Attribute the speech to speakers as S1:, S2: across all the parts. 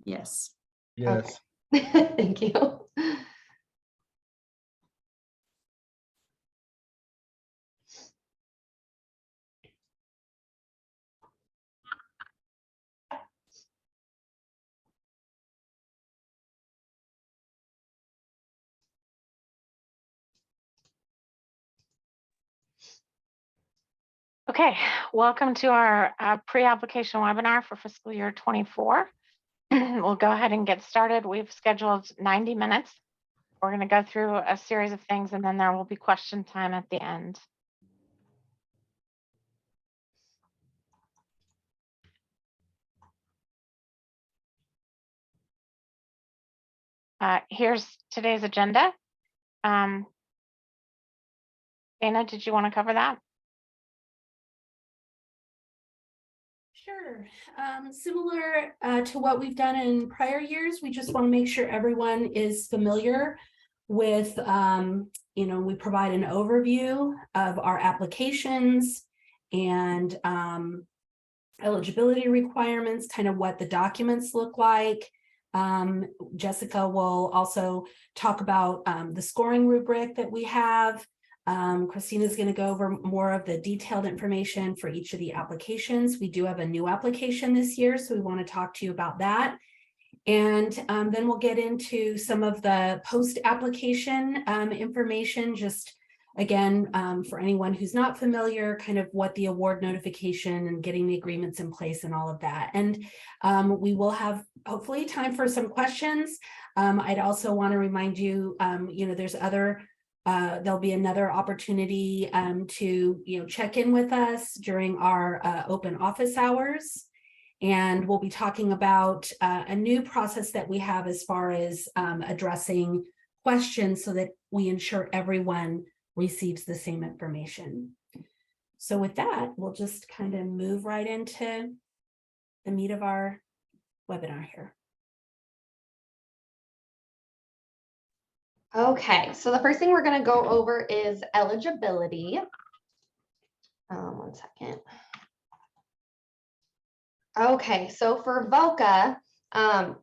S1: Yes.
S2: Yes.
S3: Okay. Thank you.
S4: Okay, welcome to our pre-application webinar for fiscal year 24. We'll go ahead and get started. We've scheduled 90 minutes. We're going to go through a series of things, and then there will be question time at the end. Here's today's agenda. Dana, did you want to cover that?
S5: Sure. Similar to what we've done in prior years, we just want to make sure everyone is familiar with, we provide an overview of our applications and eligibility requirements, kind of what the documents look like. Jessica will also talk about the scoring rubric that we have. Christina's going to go over more of the detailed information for each of the applications. We do have a new application this year, so we want to talk to you about that. And then we'll get into some of the post-application information, just again, for anyone who's not familiar, kind of what the award notification and getting the agreements in place and all of that. And we will have hopefully time for some questions. I'd also want to remind you, there's there'll be another opportunity to check in with us during our open office hours. And we'll be talking about a new process that we have as far as addressing questions so that we ensure everyone receives the same information. So with that, we'll just kind of move right into the meat of our webinar here.
S3: Okay, so the first thing we're going to go over is eligibility. One second. Okay, so for VOCA,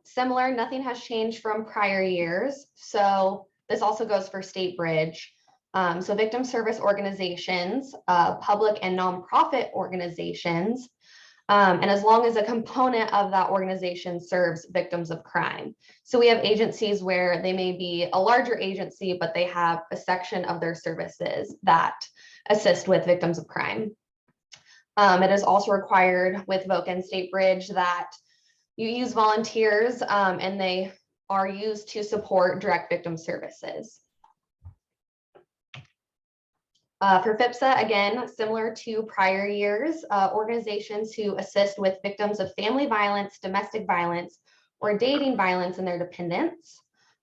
S3: similar, nothing has changed from prior years. So this also goes for State Bridge. So victim service organizations, public and nonprofit organizations, and as long as a component of that organization serves victims of crime. So we have agencies where they may be a larger agency, but they have a section of their services that assist with victims of crime. It is also required with VOCA and State Bridge that you use volunteers and they are used to support direct victim services. For FIPSA, again, similar to prior years, organizations who assist with victims of family violence, domestic violence, or dating violence and their dependents,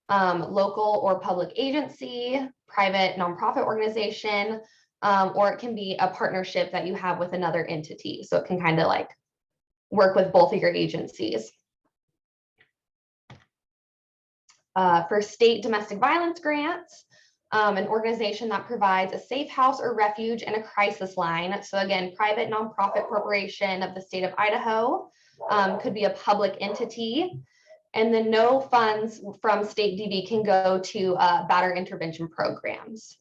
S3: local or public agency, private nonprofit organization, or it can be a partnership that you have with another entity. So it can kind of like work with both of your agencies. For state domestic violence grants, an organization that provides a safe house or refuge and a crisis line. So again, private nonprofit corporation of the state of Idaho, could be a public entity. And then no funds from state DV can go to batterer intervention programs.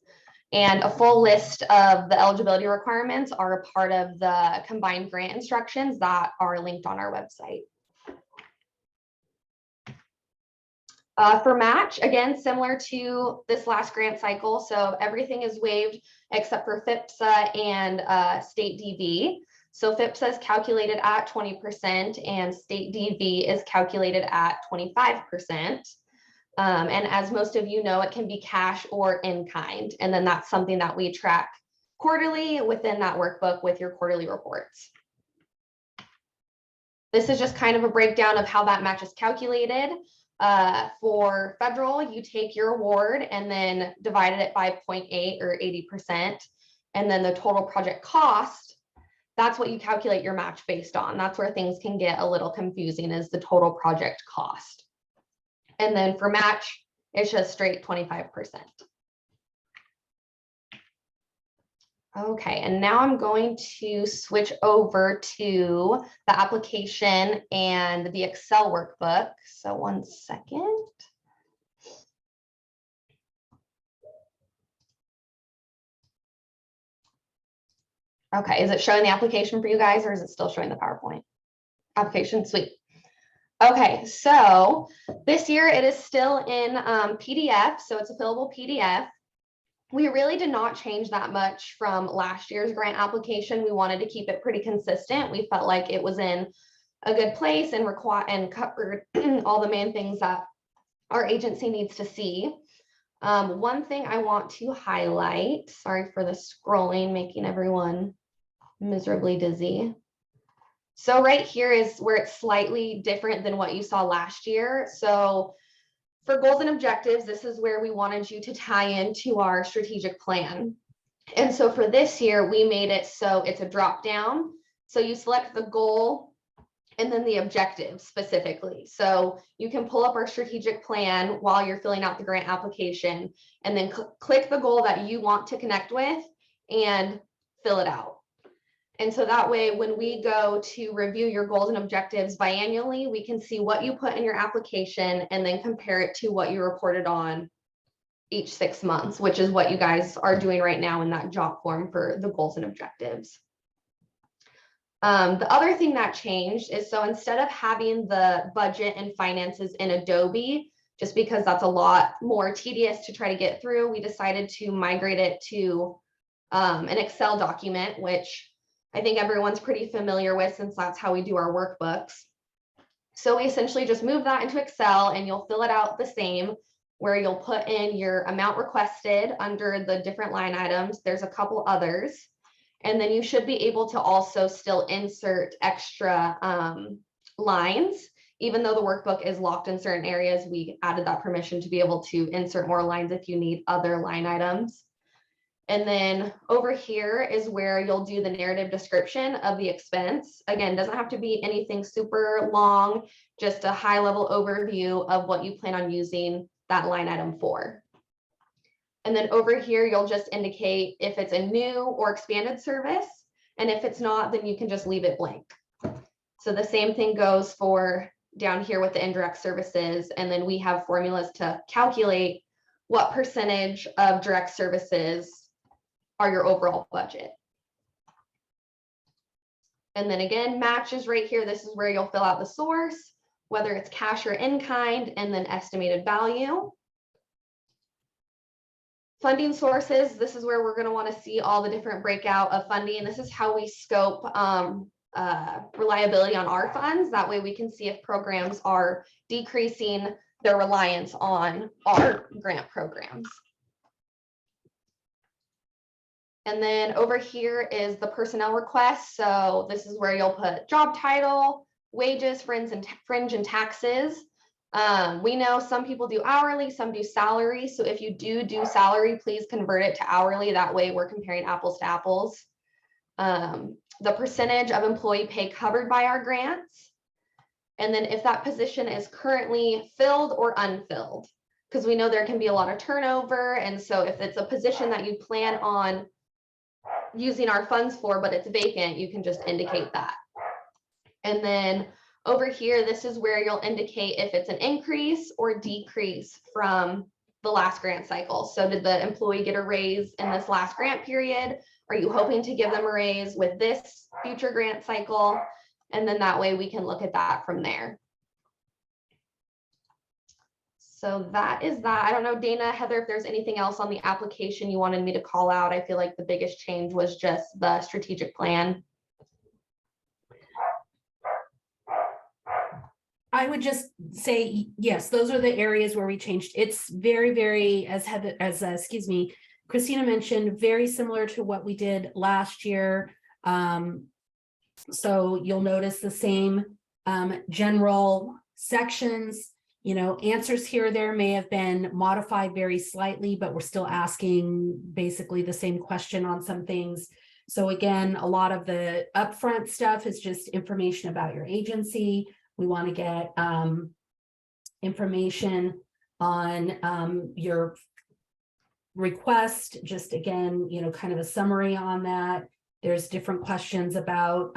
S3: And a full list of the eligibility requirements are a part of the combined grant instructions that are linked on our website. For match, again, similar to this last grant cycle. So everything is waived except for FIPSA and state DV. So FIPSA is calculated at 20% and state DV is calculated at 25%. And as most of you know, it can be cash or in kind. And then that's something that we track quarterly within that workbook with your quarterly reports. This is just kind of a breakdown of how that match is calculated. For federal, you take your award and then divided it by 0.8 or 80%. And then the total project cost, that's what you calculate your match based on. That's where things can get a little confusing, is the total project cost. And then for match, it's just straight 25%. Okay, and now I'm going to switch over to the application and the Excel workbook. So 1 second. Okay, is it showing the application for you guys or is it still showing the PowerPoint? Application, sweet. Okay, so this year it is still in PDF, so it's a fillable PDF. We really did not change that much from last year's grant application. We wanted to keep it pretty consistent. We felt like it was in a good place and covered all the main things that our agency needs to see. One thing I want to highlight, sorry for the scrolling, making everyone miserably dizzy. So right here is where it's slightly different than what you saw last year. So for goals and objectives, this is where we wanted you to tie into our strategic plan. And so for this year, we made it so it's a drop down. So you select the goal and then the objective specifically. So you can pull up our strategic plan while you're filling out the grant application and then click the goal that you want to connect with and fill it out. And so that way, when we go to review your goals and objectives biannually, we can see what you put in your application and then compare it to what you reported on each 6 months, which is what you guys are doing right now in that job form for the goals and objectives. The other thing that changed is, so instead of having the budget and finances in Adobe, just because that's a lot more tedious to try to get through, we decided to migrate it to an Excel document, which I think everyone's pretty familiar with since that's how we do our workbooks. So we essentially just move that into Excel and you'll fill it out the same, where you'll put in your amount requested under the different line items. There's a couple others. And then you should be able to also still insert extra lines. Even though the workbook is locked in certain areas, we added that permission to be able to insert more lines if you need other line items. And then over here is where you'll do the narrative description of the expense. Again, doesn't have to be anything super long, just a high level overview of what you plan on using that line item for. And then over here, you'll just indicate if it's a new or expanded service. And if it's not, then you can just leave it blank. So the same thing goes for down here with the indirect services. And then we have formulas to calculate what percentage of direct services are your overall budget. And then again, matches right here. This is where you'll fill out the source, whether it's cash or in kind, and then estimated value. Funding sources, this is where we're going to want to see all the different breakout of funding. This is how we scope reliability on our funds. That way we can see if programs are decreasing their reliance on our grant programs. And then over here is the personnel request. So this is where you'll put job title, wages, fringe and taxes. We know some people do hourly, some do salary. So if you do salary, please convert it to hourly. That way we're comparing apples to apples. The percentage of employee pay covered by our grants. And then if that position is currently filled or unfilled, because we know there can be a lot of turnover. And so if it's a position that you plan on using our funds for, but it's vacant, you can just indicate that. And then over here, this is where you'll indicate if it's an increase or decrease from the last grant cycle. So did the employee get a raise in this last grant period? Are you hoping to give them a raise with this future grant cycle? And then that way we can look at that from there. So that is that. I don't know, Dana, Heather, if there's anything else on the application you wanted me to call out. I feel like the biggest change was just the strategic plan.
S5: I would just say, yes, those are the areas where we changed. It's very, very, as Christina mentioned, very similar to what we did last year. So you'll notice the same general sections. You know, answers here or there may have been modified very slightly, but we're still asking basically the same question on some things. So again, a lot of the upfront stuff is just information about your agency. We want to get information on your request, just again, kind of a summary on that. There's different questions about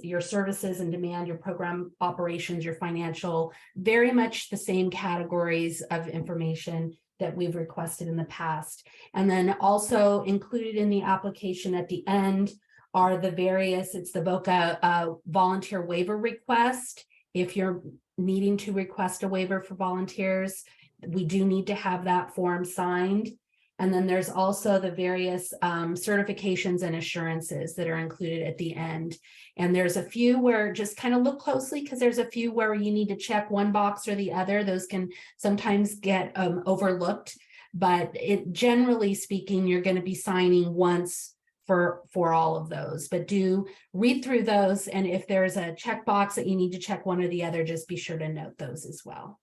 S5: your services and demand, your program operations, your financial, very much the same categories of information that we've requested in the past. And then also included in the application at the end are the various, it's the VOCA volunteer waiver request. If you're needing to request a waiver for volunteers, we do need to have that form signed. And then there's also the various certifications and assurances that are included at the end. And there's a few where just kind of look closely, because there's a few where you need to check one box or the other. Those can sometimes get overlooked, but generally speaking, you're going to be signing once for all of those. But do read through those. And if there's a checkbox that you need to check one or the other, just be sure to note those as well.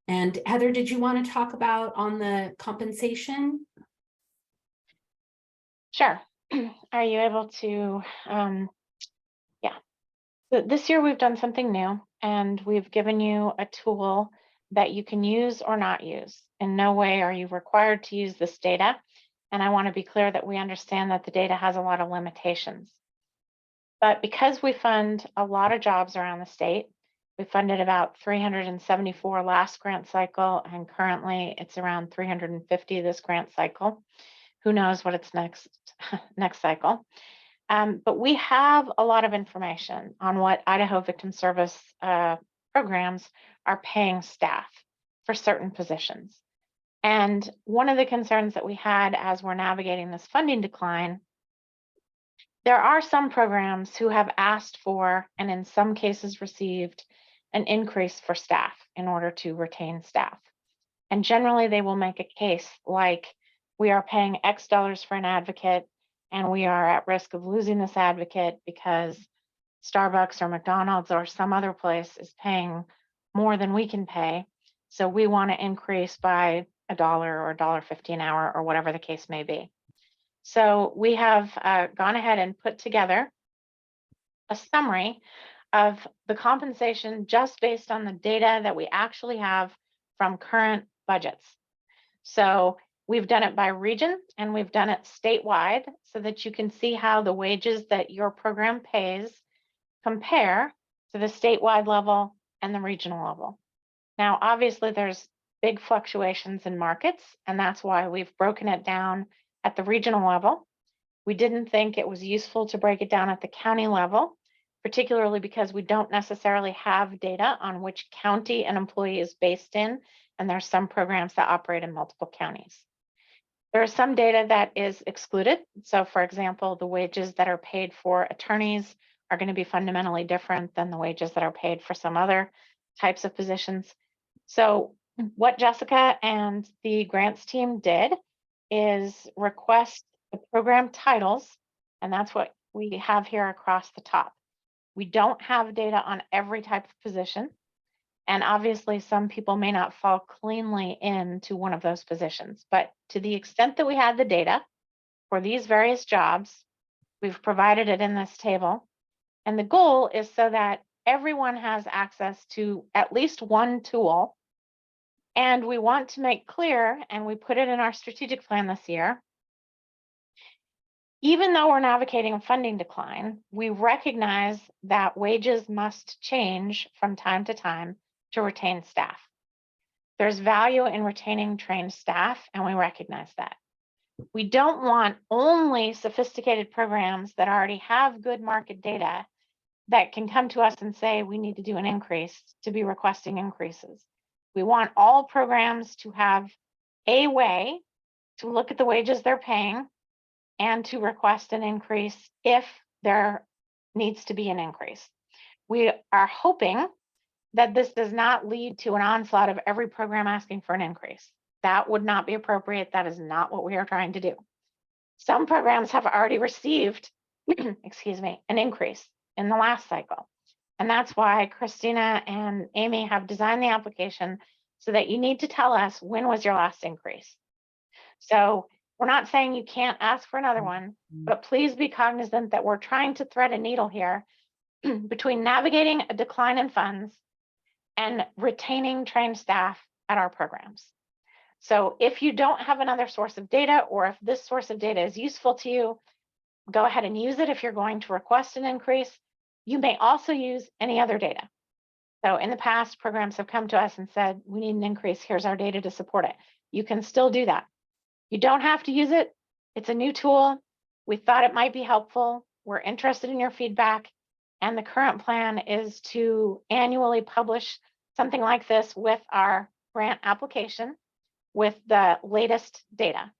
S5: And Heather, did you want to talk about on the compensation?
S4: Sure. Are you able to, yeah. So this year we've done something new, and we've given you a tool that you can use or not use. In no way are you required to use this data. And I want to be clear that we understand that the data has a lot of limitations. But because we fund a lot of jobs around the state, we funded about 374 last grant cycle, and currently it's around 350 this grant cycle. Who knows what it's next cycle. But we have a lot of information on what Idaho Victim Service programs are paying staff for certain positions. And one of the concerns that we had as we're navigating this funding decline, there are some programs who have asked for, and in some cases received, an increase for staff in order to retain staff. And generally they will make a case like, we are paying X dollars for an advocate and we are at risk of losing this advocate because Starbucks or McDonald's or some other place is paying more than we can pay. So we want to increase by $1 or $1.50 an hour or whatever the case may be. So we have gone ahead and put together a summary of the compensation just based on the data that we actually have from current budgets. So we've done it by region and we've done it statewide so that you can see how the wages that your program pays compare to the statewide level and the regional level. Now, obviously there's big fluctuations in markets, and that's why we've broken it down at the regional level. We didn't think it was useful to break it down at the county level, particularly because we don't necessarily have data on which county an employee is based in, and there's some programs that operate in multiple counties. There is some data that is excluded. So for example, the wages that are paid for attorneys are going to be fundamentally different than the wages that are paid for some other types of positions. So what Jessica and the grants team did is request the program titles, and that's what we have here across the top. We don't have data on every type of position, and obviously some people may not fall cleanly into one of those positions, but to the extent that we had the data for these various jobs, we've provided it in this table. And the goal is so that everyone has access to at least one tool. And we want to make clear, and we put it in our strategic plan this year, even though we're navigating a funding decline, we recognize that wages must change from time to time to retain staff. There's value in retaining trained staff, and we recognize that. We don't want only sophisticated programs that already have good market data that can come to us and say we need to do an increase to be requesting increases. We want all programs to have a way to look at the wages they're paying and to request an increase if there needs to be an increase. We are hoping that this does not lead to an onslaught of every program asking for an increase. That would not be appropriate. That is not what we are trying to do. Some programs have already received, excuse me, an increase in the last cycle. And that's why Christina and Amy have designed the application so that you need to tell us when was your last increase. So we're not saying you can't ask for another one, but please be cognizant that we're trying to thread a needle here between navigating a decline in funds and retaining trained staff at our programs. So if you don't have another source of data, or if this source of data is useful to you, go ahead and use it if you're going to request an increase. You may also use any other data. So in the past, programs have come to us and said, we need an increase. Here's our data to support it. You can still do that. You don't have to use it. It's a new tool. We thought it might be helpful. We're interested in your feedback. And the current plan is to annually publish something like this with our grant application with the latest data.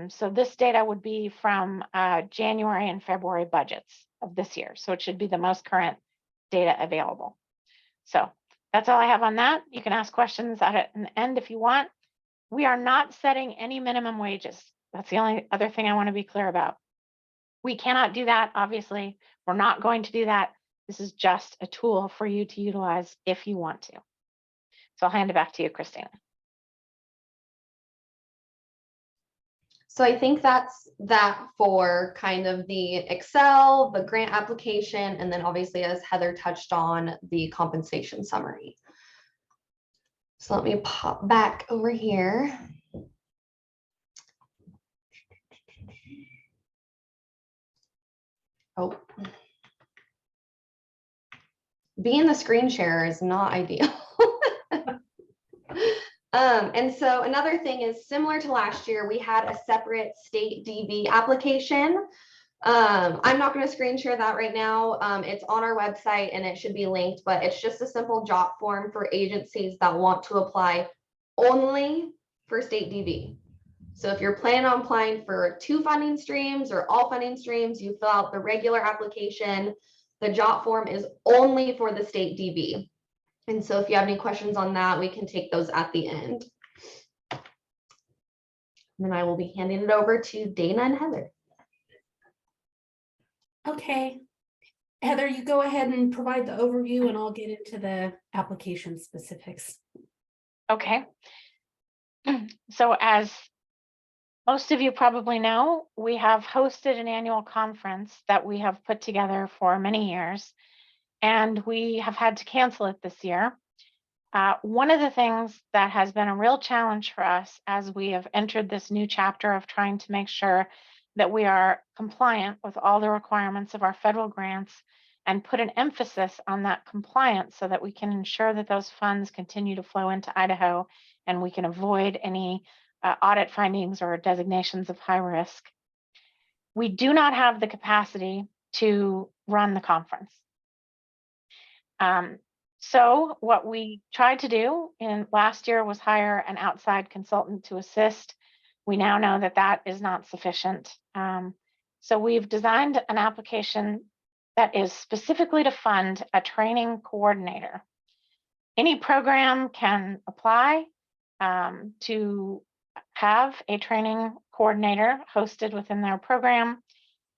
S4: So this data would be from January and February budgets of this year. So it should be the most current data available. So that's all I have on that. You can ask questions at the end if you want. We are not setting any minimum wages. That's the only other thing I want to be clear about. We cannot do that, obviously. We're not going to do that. This is just a tool for you to utilize if you want to. So I'll hand it back to you, Christina.
S3: So I think that's that for kind of the Excel, the grant application, and then obviously, as Heather touched on, the compensation summary. So let me pop back over here. Oh. Being the screen share is not ideal. And so another thing is similar to last year, we had a separate state DV application. I'm not going to screen share that right now. It's on our website and it should be linked, but it's just a simple JOT form for agencies that want to apply only for state DV. So if you're planning on applying for 2 funding streams or all funding streams, you fill out the regular application. The JOT form is only for the state DV. And so if you have any questions on that, we can take those at the end. And then I will be handing it over to Dana and Heather.
S5: Okay. Heather, you go ahead and provide the overview and I'll get into the application specifics.
S4: Okay. So as most of you probably know, we have hosted an annual conference that we have put together for many years, and we have had to cancel it this year. One of the things that has been a real challenge for us as we have entered this new chapter of trying to make sure that we are compliant with all the requirements of our federal grants and put an emphasis on that compliance so that we can ensure that those funds continue to flow into Idaho and we can avoid any audit findings or designations of high risk. We do not have the capacity to run the conference. So what we tried to do in last year was hire an outside consultant to assist. We now know that that is not sufficient. So we've designed an application that is specifically to fund a training coordinator. Any program can apply to have a training coordinator hosted within their program.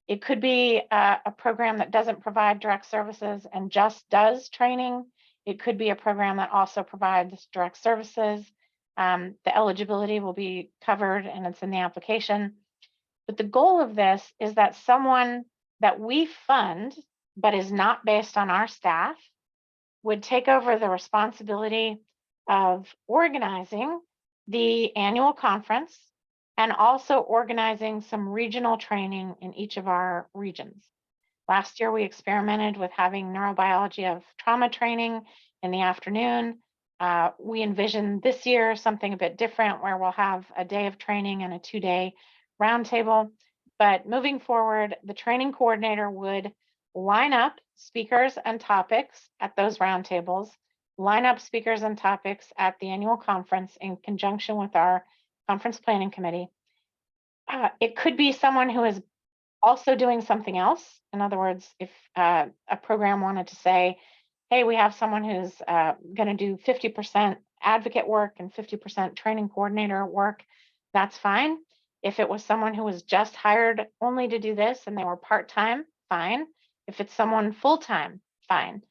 S4: It could be a program that doesn't provide direct services and just does training. It could be a program that also provides direct services. The eligibility will be covered and it's in the application. But the goal of this is that someone that we fund, but is not based on our staff, would take over the responsibility of organizing the annual conference and also organizing some regional training in each of our regions. Last year, we experimented with having neurobiology of trauma training in the afternoon. We envision this year something a bit different where we'll have a day of training and a 2-day roundtable. But moving forward, the training coordinator would line up speakers and topics at those roundtables, line up speakers and topics at the annual conference in conjunction with our conference planning committee. It could be someone who is also doing something else. In other words, if a program wanted to say, hey, we have someone who's going to do 50% advocate work and 50% training coordinator work, that's fine. If it was someone who was just hired only to do this and they were part-time, fine. If it's someone full-time, fine.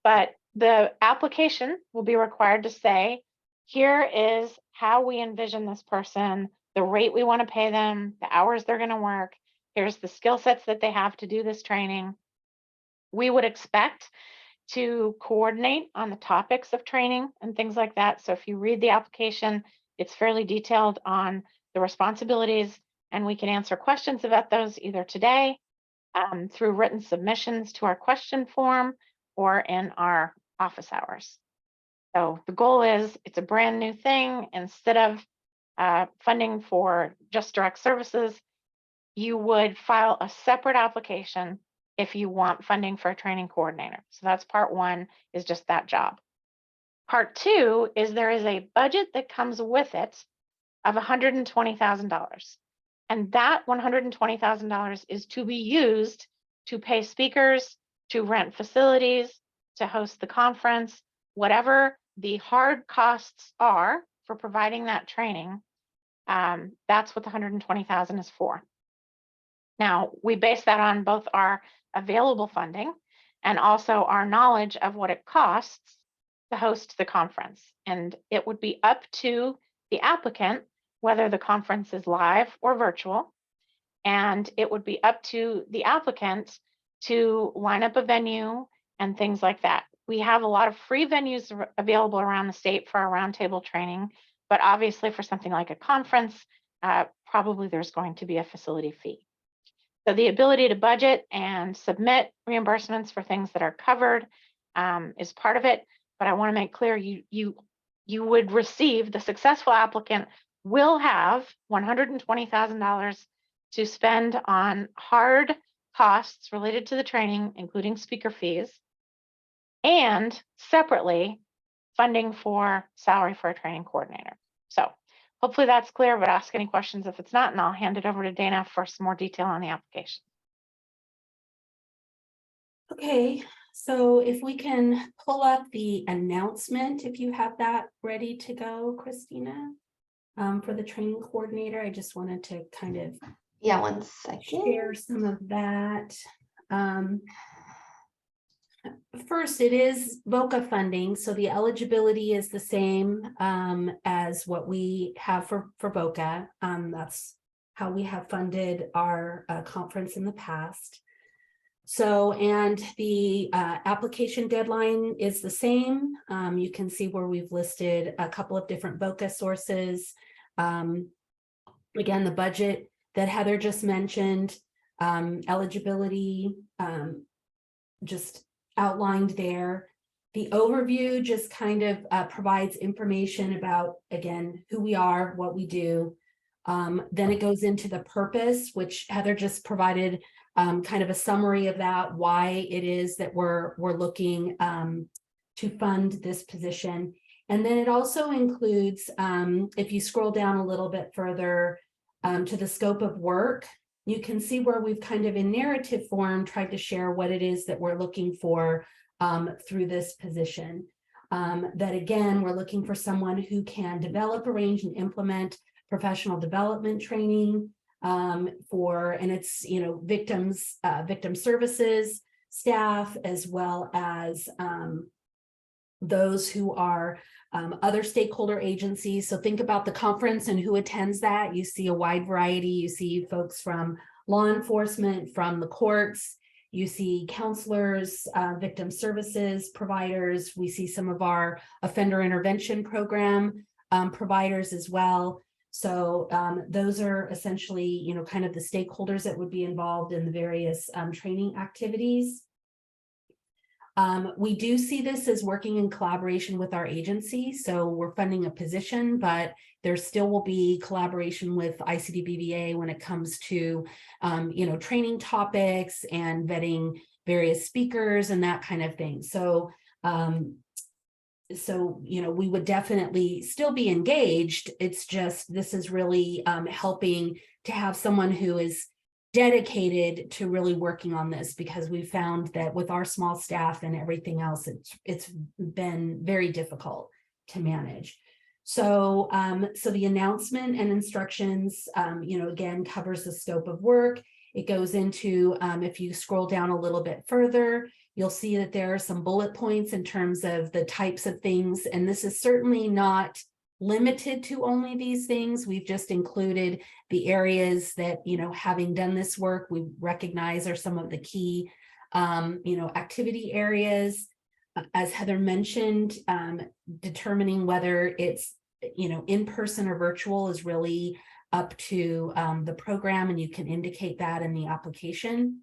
S4: But the application will be required to say, here is how we envision this person, the rate we want to pay them, the hours they're going to work. Here's the skill sets that they have to do this training. We would expect to coordinate on the topics of training and things like that. So if you read the application, It's fairly detailed on the responsibilities, and we can answer questions about those either today through written submissions to our question form or in our office hours. So the goal is it's a brand new thing. Instead of funding for just direct services, you would file a separate application if you want funding for a training coordinator. So that's part one, is just that job. Part two is there is a budget that comes with it of $120,000. And that $120,000 is to be used to pay speakers, to rent facilities, to host the conference, whatever the hard costs are for providing that training. That's what the $120,000 is for. Now, we base that on both our available funding and also our knowledge of what it costs to host the conference. And it would be up to the applicant whether the conference is live or virtual. And it would be up to the applicant to line up a venue and things like that. We have a lot of free venues available around the state for our roundtable training, but obviously for something like a conference, probably there's going to be a facility fee. So the ability to budget and submit reimbursements for things that are covered is part of it. But I want to make clear you would receive, the successful applicant will have $120,000 to spend on hard costs related to the training, including speaker fees, and separately funding for salary for a training coordinator. So hopefully that's clear, but ask any questions if it's not, and I'll hand it over to Dana for some more detail on the application.
S5: Okay, so if we can pull up the announcement, if you have that ready to go, Christina, for the training coordinator. I just wanted to kind of
S3: Yeah, 1 second.
S5: share some of that. First, it is VOCA funding, so the eligibility is the same as what we have for VOCA. That's how we have funded our conference in the past. So, and the application deadline is the same. You can see where we've listed a couple of different VOCA sources. Again, the budget that Heather just mentioned, eligibility just outlined there. The overview just kind of provides information about, again, who we are, what we do. Then it goes into the purpose, which Heather just provided kind of a summary of that, why it is that we're looking to fund this position. And then it also includes, if you scroll down a little bit further to the scope of work, you can see where we've kind of in narrative form tried to share what it is that we're looking for through this position. That again, we're looking for someone who can develop, arrange, and implement professional development training for, and it's, you know, victim services staff, as well as those who are other stakeholder agencies. So think about the conference and who attends that. You see a wide variety. You see folks from law enforcement, from the courts. You see counselors, victim services providers. We see some of our offender intervention program providers as well. So those are essentially, you know, kind of the stakeholders that would be involved in the various training activities. We do see this as working in collaboration with our agency. So we're funding a position, but there still will be collaboration with ICD-BVA when it comes to, you know, training topics and vetting various speakers and that kind of thing. So, you know, we would definitely still be engaged. It's just, this is really helping to have someone who is dedicated to really working on this, because we found that with our small staff and everything else, it's been very difficult to manage. So, so the announcement and instructions, you know, again, covers the scope of work. It goes into, if you scroll down a little bit further, you'll see that there are some bullet points in terms of the types of things. And this is certainly not limited to only these things. We've just included the areas that, you know, having done this work, we recognize are some of the key, you know, activity areas. As Heather mentioned, determining whether it's in person or virtual is really up to the program, and you can indicate that in the application.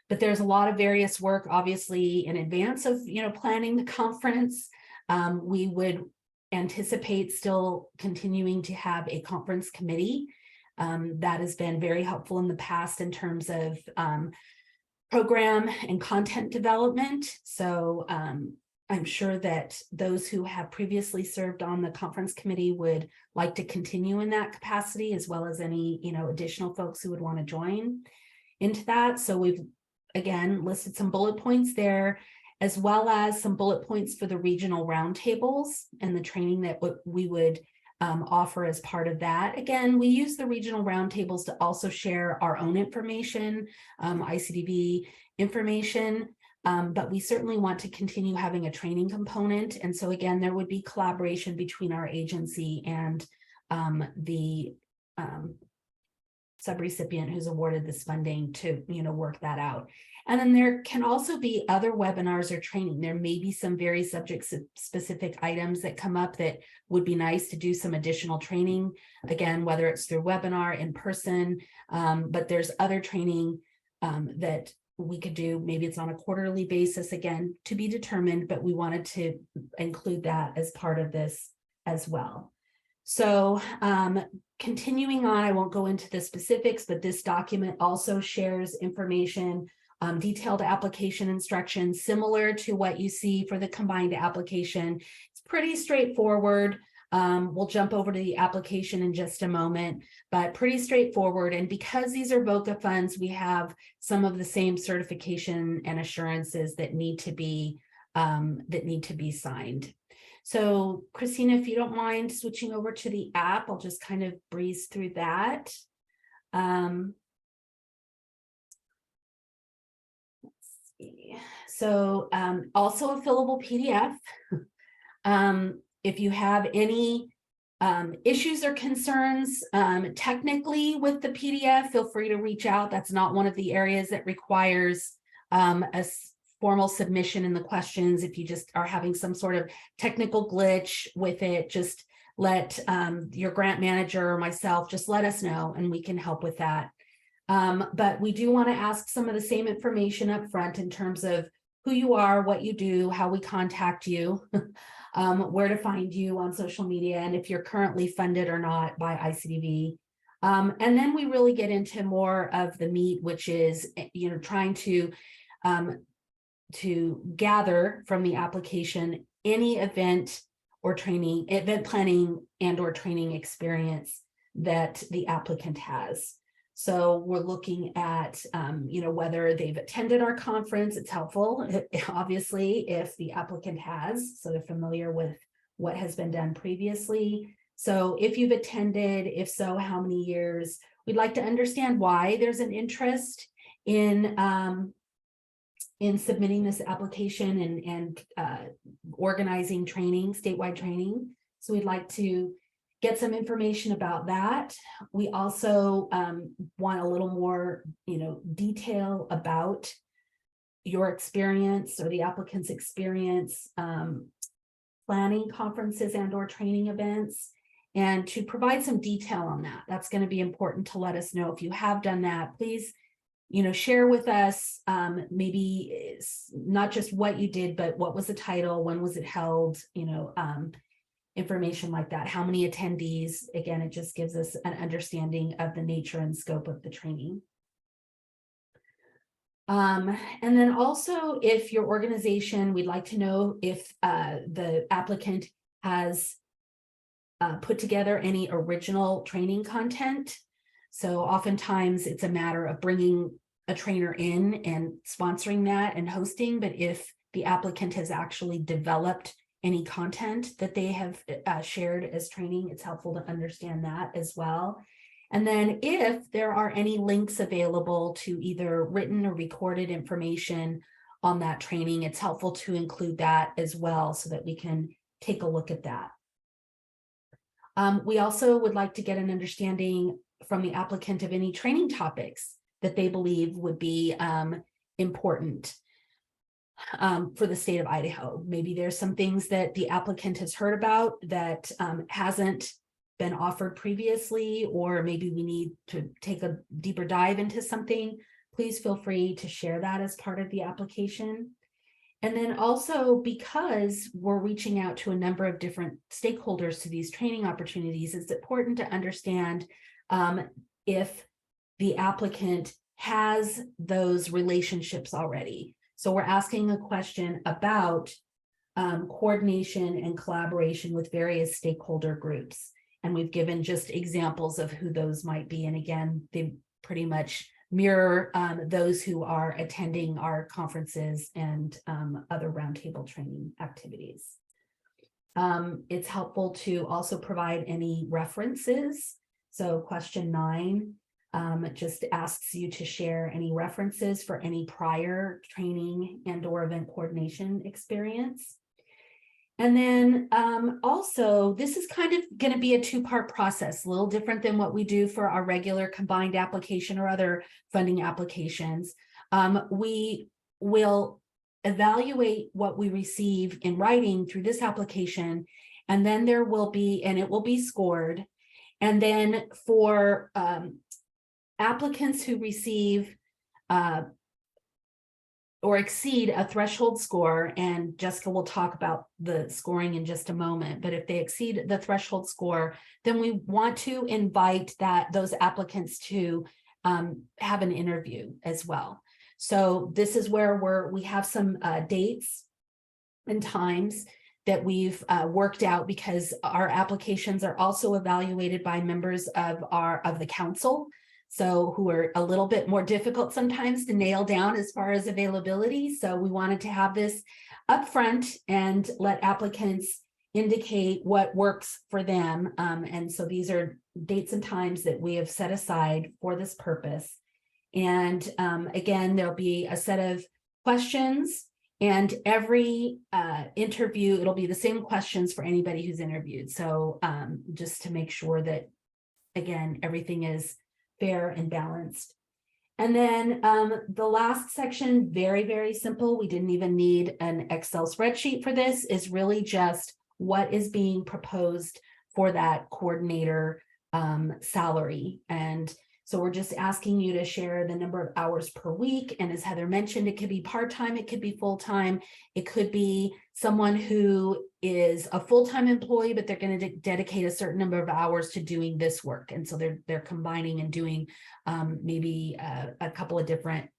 S5: But there's a lot of various work, obviously, in advance of planning the conference. We would anticipate still continuing to have a conference committee. That has been very helpful in the past in terms of program and content development. So I'm sure that those who have previously served on the conference committee would like to continue in that capacity, as well as any additional folks who would want to join into that. So we've again listed some bullet points there, as well as some bullet points for the regional roundtables and the training that we would offer as part of that. Again, we use the regional roundtables to also share our own information, ICDV information, but we certainly want to continue having a training component. And so again, there would be collaboration between our agency and the subrecipient who's awarded this funding to work that out. And then there can also be other webinars or training. There may be some very subject specific items that come up that would be nice to do some additional training, again, whether it's through webinar, in person, but there's other training that we could do. Maybe it's on a quarterly basis, again, to be determined, but we wanted to include that as part of this as well. So continuing on, I won't go into the specifics, but this document also shares information, detailed application instructions, similar to what you see for the combined application. It's pretty straightforward. We'll jump over to the application in just a moment, but pretty straightforward. And because these are VOCA funds, we have some of the same certification and assurances that need to be signed. So Christina, if you don't mind switching over to the app, I'll just kind of breeze through that. Let's see. So also a fillable PDF. If you have any issues or concerns technically with the PDF, feel free to reach out. That's not one of the areas that requires a formal submission in the questions. If you just are having some sort of technical glitch with it, just let your grant manager or myself, just let us know and we can help with that. But we do want to ask some of the same information up front in terms of who you are, what you do, how we contact you, where to find you on social media, and if you're currently funded or not by ICDV. And then we really get into more of the meat, which is, trying to gather from the application any event planning and or training experience that the applicant has. So we're looking at, whether they've attended our conference. It's helpful, obviously, if the applicant has, so they're familiar with what has been done previously. So if you've attended, if so, how many years? We'd like to understand why there's an interest in submitting this application and organizing training, statewide training. So we'd like to get some information about that. We also want a little more, detail about your experience or the applicant's experience planning conferences and or training events, and to provide some detail on that. That's going to be important to let us know. If you have done that, please, share with us, maybe not just what you did, but what was the title, when was it held, information like that. How many attendees? Again, it just gives us an understanding of the nature and scope of the training. And then also, if your organization, we'd like to know if the applicant has put together any original training content. So oftentimes it's a matter of bringing a trainer in and sponsoring that and hosting, but if the applicant has actually developed any content that they have shared as training, it's helpful to understand that as well. And then if there are any links available to either written or recorded information on that training, it's helpful to include that as well so that we can take a look at that. We also would like to get an understanding from the applicant of any training topics that they believe would be important. for the state of Idaho. Maybe there's some things that the applicant has heard about that hasn't been offered previously, or maybe we need to take a deeper dive into something. Please feel free to share that as part of the application. And then also, because we're reaching out to a number of different stakeholders to these training opportunities, it's important to understand if the applicant has those relationships already. So we're asking a question about coordination and collaboration with various stakeholder groups. And we've given just examples of who those might be. And again, they pretty much mirror those who are attending our conferences and other roundtable training activities. It's helpful to also provide any references. So question 9 just asks you to share any references for any prior training and/or event coordination experience. And then also, this is kind of going to be a two-part process, a little different than what we do for our regular combined application or other funding applications. We will evaluate what we receive in writing through this application, and then there will be, and it will be scored. And then for applicants who receive or exceed a threshold score, and Jessica will talk about the scoring in just a moment, but if they exceed the threshold score, then we want to invite those applicants to have an interview as well. So this is where we have some dates and times that we've worked out, because our applications are also evaluated by members of the council. So who are a little bit more difficult sometimes to nail down as far as availability. So we wanted to have this upfront and let applicants indicate what works for them. And so these are dates and times that we have set aside for this purpose. And again, there'll be a set of questions, and every interview, it'll be the same questions for anybody who's interviewed. So just to make sure that, again, everything is fair and balanced. And then the last section, very, very simple. We didn't even need an Excel spreadsheet for this, is really just what is being proposed for that coordinator salary. And so we're just asking you to share the number of hours per week. And as Heather mentioned, it could be part-time, it could be full-time, it could be someone who is a full-time employee, but they're going to dedicate a certain number of hours to doing this work. And so they're combining and doing maybe a couple of different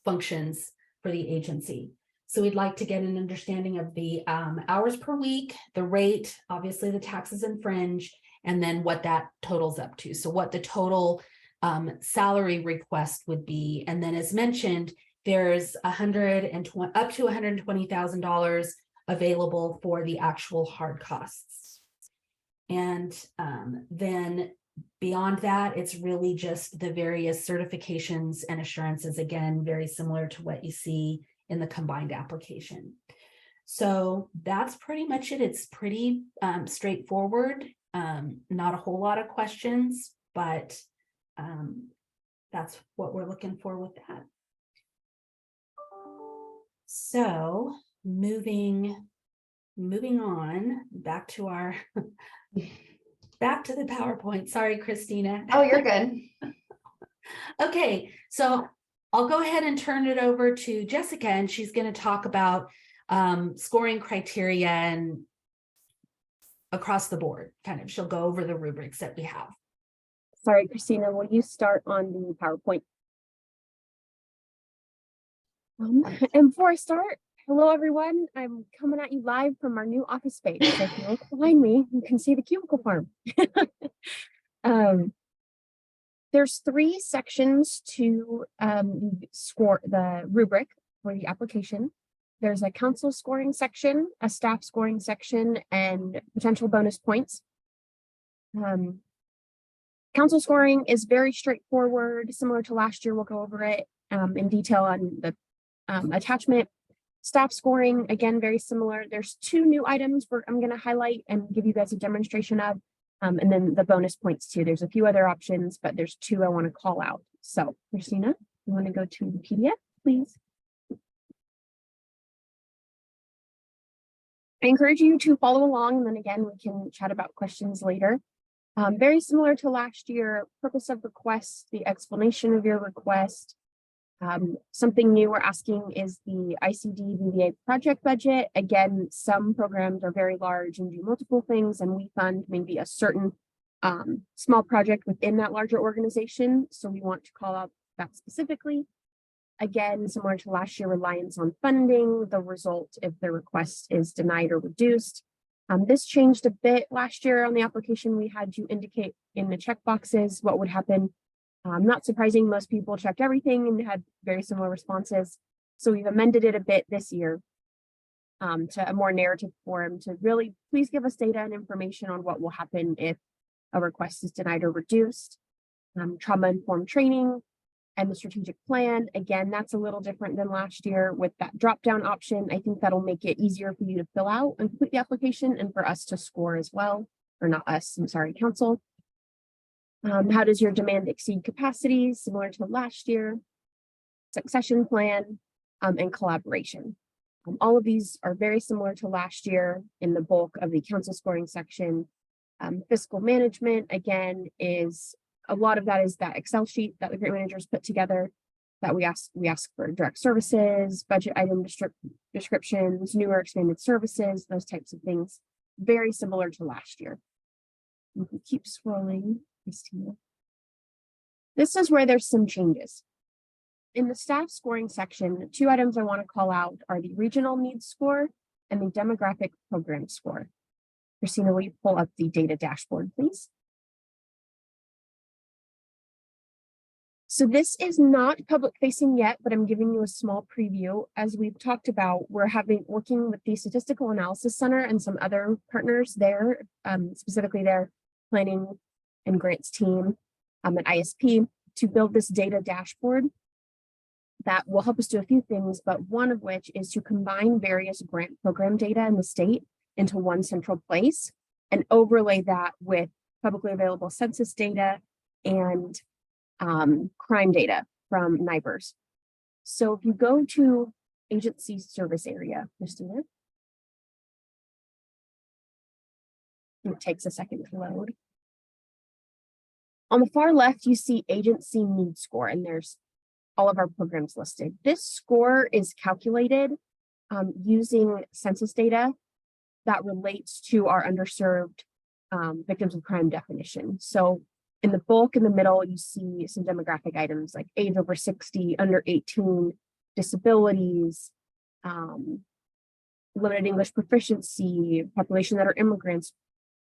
S5: functions for the agency. So we'd like to get an understanding of the hours per week, the rate, obviously the taxes and fringe, and then what that totals up to. So what the total salary request would be. And then, as mentioned, there's up to $120,000 available for the actual hard costs. And then beyond that, it's really just the various certifications and assurances, again, very similar to what you see in the combined application. So that's pretty much it. It's pretty straightforward. Not a whole lot of questions, but that's what we're looking for with that. So moving on back to our back to the PowerPoint. Sorry, Christina.
S3: Oh, you're good.
S5: Okay, so I'll go ahead and turn it over to Jessica, and she's going to talk about scoring criteria and across the board. Kind of, she'll go over the rubrics that we have.
S1: Sorry, Christina, will you start on the PowerPoint? And before I start, hello everyone. I'm coming at you live from our new office space. So if you look behind me, you can see the cubicle farm. There's 3 sections to score the rubric for the application. There's a council scoring section, a staff scoring section, and potential bonus points. Council scoring is very straightforward, similar to last year. We'll go over it in detail on the attachment. Staff scoring, again, very similar. There's 2 new items I'm going to highlight and give you guys a demonstration of, and then the bonus points too. There's a few other options, but there's 2 I want to call out. So, Christina, you want to go to the PDF, please? I encourage you to follow along, and then again, we can chat about questions later. Very similar to last year, purpose of request, the explanation of your request. Something new we're asking is the ICD VBA project budget. Again, some programs are very large and do multiple things, and we fund maybe a certain small project within that larger organization. So we want to call out that specifically. Again, similar to last year, reliance on funding, the result if the request is denied or reduced. This changed a bit last year on the application. We had to indicate in the checkboxes what would happen. Not surprising, most people checked everything and had very similar responses. So we've amended it a bit this year to a more narrative form to really please give us data and information on what will happen if a request is denied or reduced. Trauma-informed training and the strategic plan. Again, that's a little different than last year with that drop-down option. I think that'll make it easier for you to fill out and complete the application and for us to score as well, or not us, I'm sorry, council. How does your demand exceed capacity? Similar to last year. Succession plan and collaboration. All of these are very similar to last year in the bulk of the council scoring section. Fiscal management, again, is a lot of that is that Excel sheet that the grant managers put together that we ask for direct services, budget item descriptions, newer expanded services, those types of things. Very similar to last year. We can keep scrolling. This is where there's some changes. In the staff scoring section, two items I want to call out are the regional needs score and the demographic program score. Christina, will you pull up the data dashboard, please? So this is not public facing yet, but I'm giving you a small preview. As we've talked about, we're working with the Statistical Analysis Center and some other partners there, specifically their planning and grants team at ISP to build this data dashboard that will help us do a few things, but one of which is to combine various grant program data in the state into one central place and overlay that with publicly available census data and crime data from NIBRS. So if you go to agency service area, Christina, it takes a second to load. On the far left, you see agency need score, and there's all of our programs listed. This score is calculated using census data that relates to our underserved victims of crime definition. So in the bulk in the middle, you see some demographic items like age over 60, under 18, disabilities, limited English proficiency, population that are immigrants.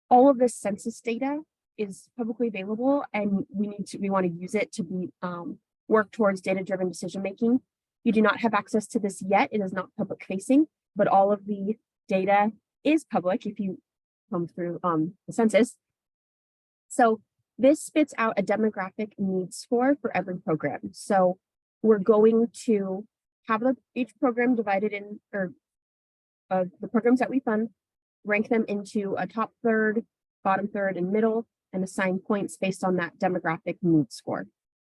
S1: All of this census data is publicly available, and we want to use it to be work towards data-driven decision-making. You do not have access to this yet. It is not public facing, but all of the data is public if you come through the census. So this spits out a demographic needs score for every program. So we're going to have each program divided in, or the programs that we fund, rank them into a top third, bottom third, and middle, and assign points based on that demographic needs score.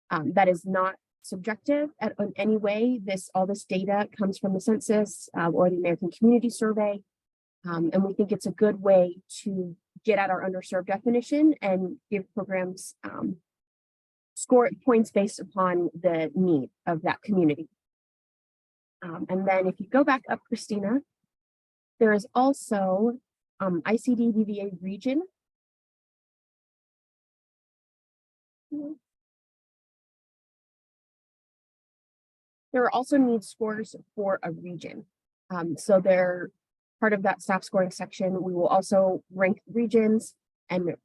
S1: That is not subjective in any way. All this data comes from the census or the American Community Survey. And we think it's a good way to get at our underserved definition and give programs score points based upon the need of that community. And then if you go back up, Christina, there is also ICD VBA region. There are also need scores for a region. So they're part of that staff scoring section. We will also rank regions, and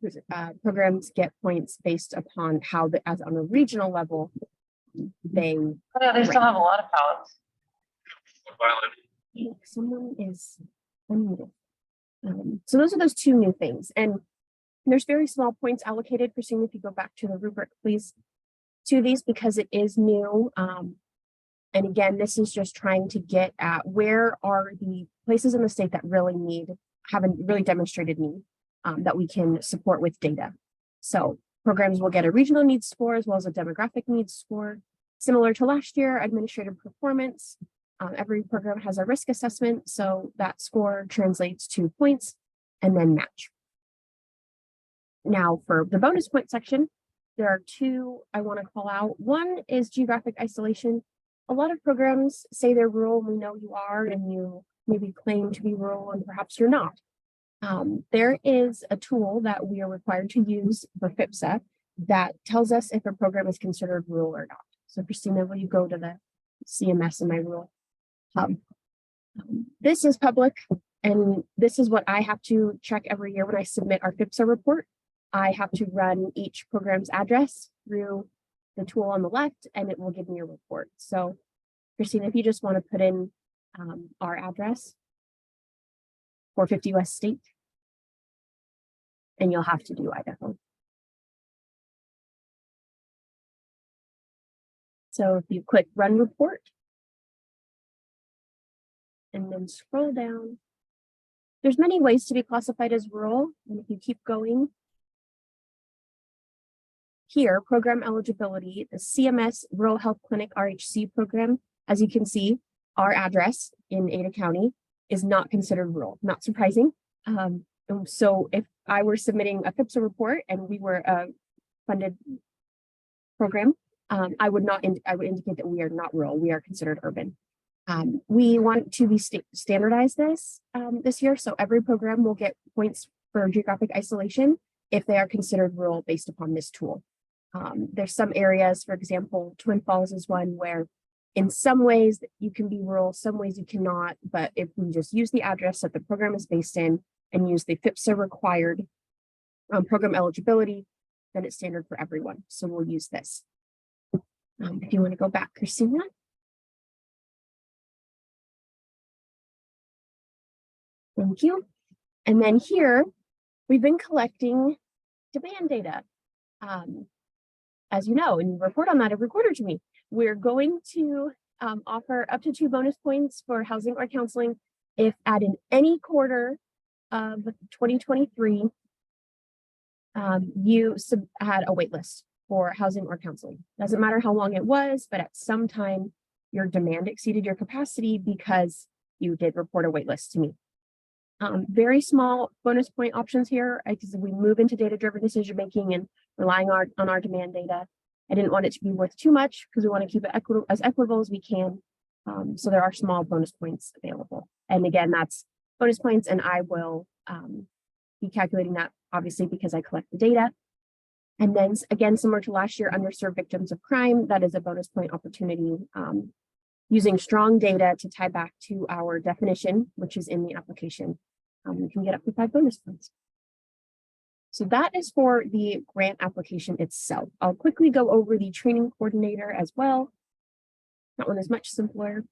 S1: programs get points based upon how as on a regional level they.
S4: Oh, yeah, they still have a lot of palettes.
S1: Someone is unmuted. So those are those two new things, and there's very small points allocated. Christine, if you go back to the rubric, please, to these because it is new. And again, this is just trying to get at where are the places in the state that really have a really demonstrated need that we can support with data. So programs will get a regional needs score as well as a demographic needs score. Similar to last year, administrative performance Every program has a risk assessment, so that score translates to points and then match. Now for the bonus point section, there are two I want to call out. One is geographic isolation. A lot of programs say they're rural, and we know you are, and you maybe claim to be rural and perhaps you're not. There is a tool that we are required to use for FIPSA that tells us if a program is considered rural or not. So Christina, will you go to the CMS in my rural hub? This is public, and this is what I have to check every year when I submit our FIPSA report. I have to run each program's address through the tool on the left, and it will give me a report. So Christina, if you just want to put in our address, 450 West State, and you'll have to do Idaho. So if you click Run Report, and then scroll down, there's many ways to be classified as rural, and if you keep going, here, program eligibility, the CMS Rural Health Clinic RHC program, as you can see, our address in Ada County is not considered rural, not surprising. So if I were submitting a FIPSA report and we were a funded program, I would indicate that we are not rural, we are considered urban. We want to be standardize this this year, so every program will get points for geographic isolation if they are considered rural based upon this tool. There's some areas, for example, Twin Falls is one where in some ways you can be rural, some ways you cannot, but if we just use the address that the program is based in and use the FIPSA required program eligibility, then it's standard for everyone. So we'll use this. If you want to go back, Christina. Thank you. And then here, we've been collecting demand data. As you know, and you report on that every quarter to me, we're going to offer up to 2 bonus points for housing or counseling if in any quarter of 2023, you had a wait list for housing or counseling. Doesn't matter how long it was, but at some time your demand exceeded your capacity because you did report a wait list to me. Very small bonus point options here because we move into data-driven decision making and relying on our demand data. I didn't want it to be worth too much because we want to keep it as equitable as we can. So there are small bonus points available. And again, that's bonus points, and I will be calculating that obviously because I collect the data. And then again, similar to last year, underserved victims of crime, that is a bonus point opportunity. Using strong data to tie back to our definition, which is in the application, you can get up to 5 bonus points. So that is for the grant application itself. I'll quickly go over the training coordinator as well. That one is much simpler.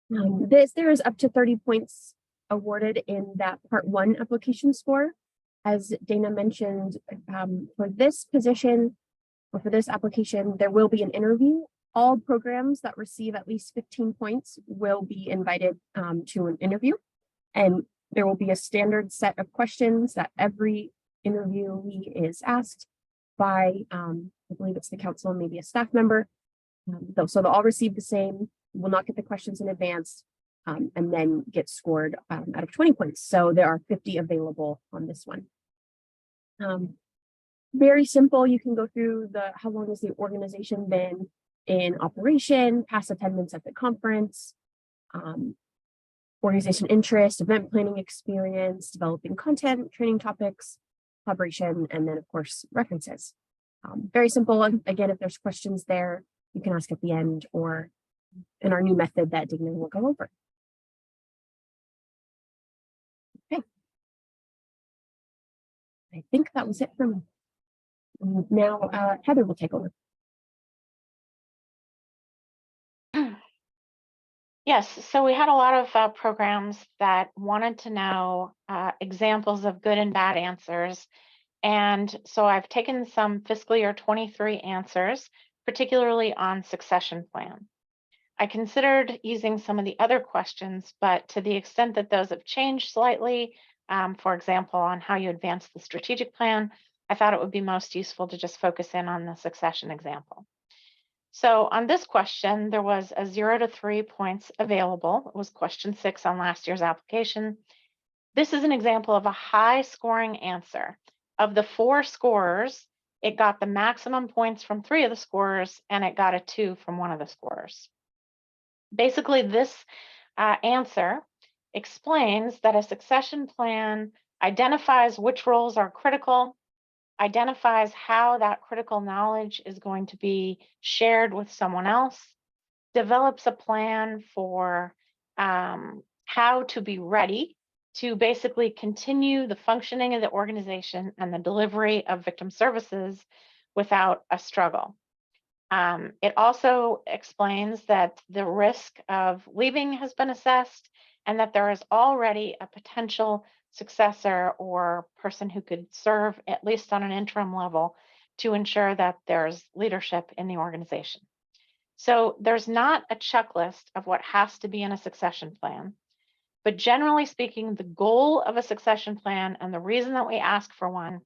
S1: There is up to 30 points awarded in that part 1 application score. As Dana mentioned, for this position or for this application, there will be an interview. All programs that receive at least 15 points will be invited to an interview. And there will be a standard set of questions that every interviewee is asked by, I believe it's the council and maybe a staff member. So they'll all receive the same, will not get the questions in advance, and then get scored out of 20 points. So there are 50 available on this one. Very simple. You can go through how long has the organization been in operation, past attendance at the conference, organization interest, event planning experience, developing content, training topics, collaboration, and then of course references. Very simple. And again, if there's questions there, you can ask at the end or in our new method that Digna will go over. Okay. I think that was it for me. Now, Heather will take over.
S4: Yes, so we had a lot of programs that wanted to know examples of good and bad answers. And so I've taken some fiscal year 23 answers, particularly on succession plan. I considered using some of the other questions, but to the extent that those have changed slightly, for example, on how you advance the strategic plan, I thought it would be most useful to just focus in on the succession example. So on this question, there was a 0 to 3 points available. It was question 6 on last year's application. This is an example of a high scoring answer. Of the 4 scorers, it got the maximum points from 3 of the scorers, and it got a 2 from 1 of the scorers. Basically, this answer explains that a succession plan identifies which roles are critical, identifies how that critical knowledge is going to be shared with someone else, develops a plan for how to be ready to basically continue the functioning of the organization and the delivery of victim services without a struggle. It also explains that the risk of leaving has been assessed and that there is already a potential successor or person who could serve, at least on an interim level, to ensure that there's leadership in the organization. So there's not a checklist of what has to be in a succession plan, but generally speaking, the goal of a succession plan and the reason that we ask for one,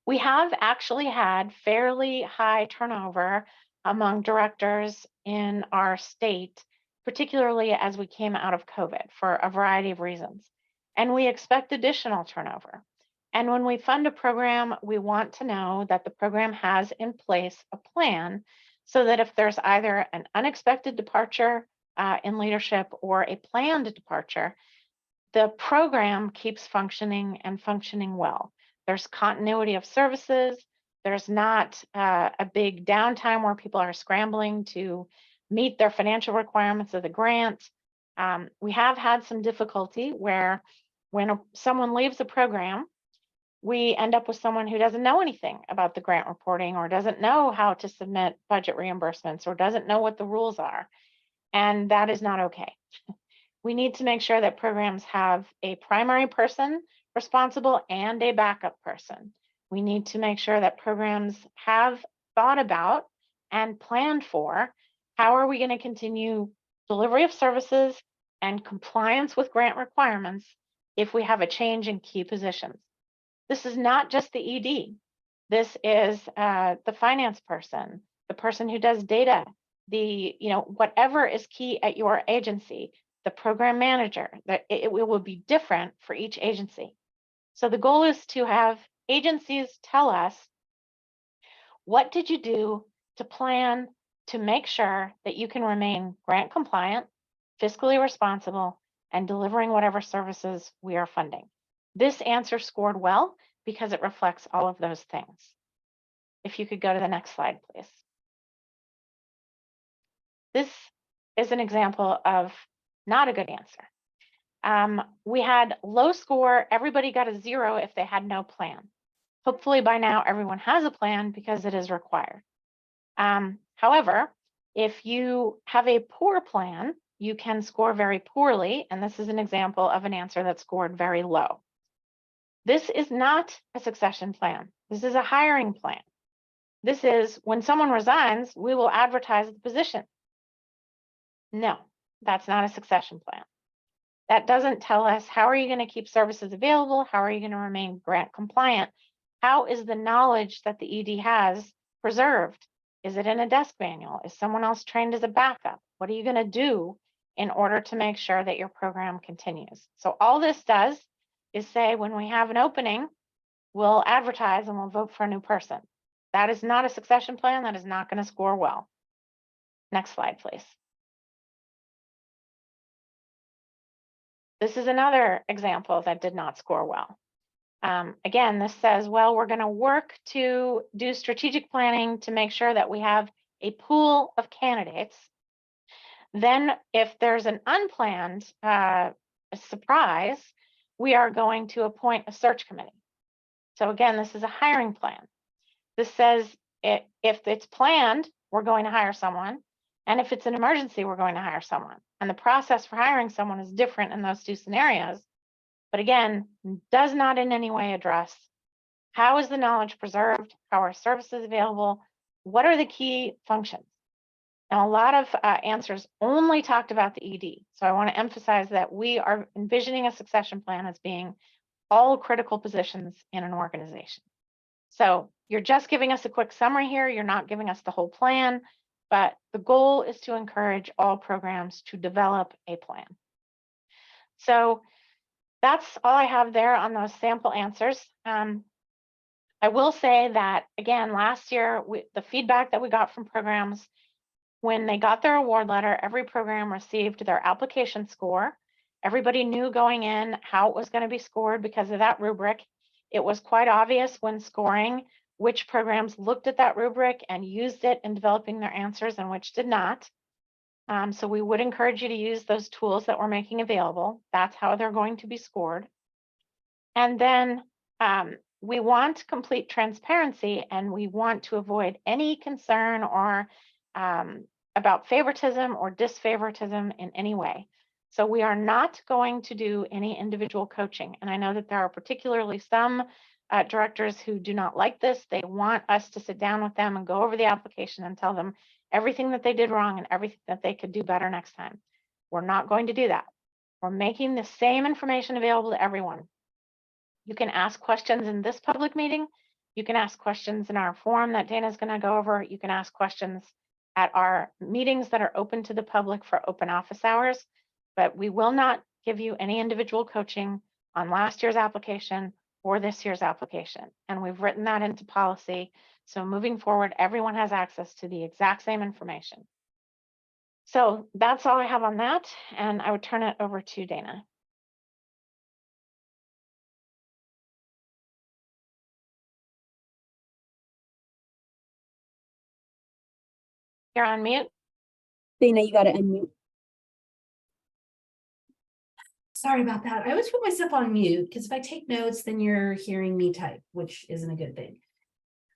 S4: we have actually had fairly high turnover among directors in our state, particularly as we came out of COVID for a variety of reasons. And we expect additional turnover. And when we fund a program, we want to know that the program has in place a plan so that if there's either an unexpected departure in leadership or a planned departure, the program keeps functioning and functioning well. There's continuity of services. There's not a big downtime where people are scrambling to meet their financial requirements of the grant. We have had some difficulty where when someone leaves the program, we end up with someone who doesn't know anything about the grant reporting or doesn't know how to submit budget reimbursements or doesn't know what the rules are. And that is not okay. We need to make sure that programs have a primary person responsible and a backup person. We need to make sure that programs have thought about and planned for how are we going to continue delivery of services and compliance with grant requirements if we have a change in key positions. This is not just the ED. This is the finance person, the person who does data, whatever is key at your agency, the program manager, that it will be different for each agency. So the goal is to have agencies tell us, what did you do to plan to make sure that you can remain grant compliant, fiscally responsible, and delivering whatever services we are funding? This answer scored well because it reflects all of those things. If you could go to the next slide, please. This is an example of not a good answer. We had low score. Everybody got a 0 if they had no plan. Hopefully by now everyone has a plan because it is required. However, if you have a poor plan, you can score very poorly. And this is an example of an answer that scored very low. This is not a succession plan. This is a hiring plan. This is when someone resigns, we will advertise the position. No, that's not a succession plan. That doesn't tell us how are you going to keep services available? How are you going to remain grant compliant? How is the knowledge that the ED has preserved? Is it in a desk manual? Is someone else trained as a backup? What are you going to do in order to make sure that your program continues? So all this does is say when we have an opening, we'll advertise and we'll vote for a new person. That is not a succession plan. That is not going to score well. Next slide, please. This is another example that did not score well. Again, this says, well, we're going to work to do strategic planning to make sure that we have a pool of candidates. Then if there's an unplanned surprise, we are going to appoint a search committee. So again, this is a hiring plan. This says if it's planned, we're going to hire someone. And if it's an emergency, we're going to hire someone. And the process for hiring someone is different in those two scenarios. But again, does not in any way address how is the knowledge preserved, how are services available, what are the key functions. Now, a lot of answers only talked about the ED. So I want to emphasize that we are envisioning a succession plan as being all critical positions in an organization. So you're just giving us a quick summary here. You're not giving us the whole plan, but the goal is to encourage all programs to develop a plan. So that's all I have there on those sample answers. I will say that, again, last year, the feedback that we got from programs, when they got their award letter, every program received their application score. Everybody knew going in how it was going to be scored because of that rubric. It was quite obvious when scoring which programs looked at that rubric and used it in developing their answers and which did not. So we would encourage you to use those tools that we're making available. That's how they're going to be scored. And then we want complete transparency, and we want to avoid any concern or about favoritism or disfavoritism in any way. So we are not going to do any individual coaching. And I know that there are particularly some directors who do not like this. They want us to sit down with them and go over the application and tell them everything that they did wrong and everything that they could do better next time. We're not going to do that. We're making the same information available to everyone. You can ask questions in this public meeting. You can ask questions in our forum that Dana's going to go over. You can ask questions at our meetings that are open to the public for open office hours, but we will not give you any individual coaching on last year's application or this year's application. And we've written that into policy. So moving forward, everyone has access to the exact same information. So that's all I have on that. And I would turn it over to Dana. You're on mute.
S1: Dana, you got to unmute.
S5: Sorry about that. I always put myself on mute because if I take notes, then you're hearing me type, which isn't a good thing.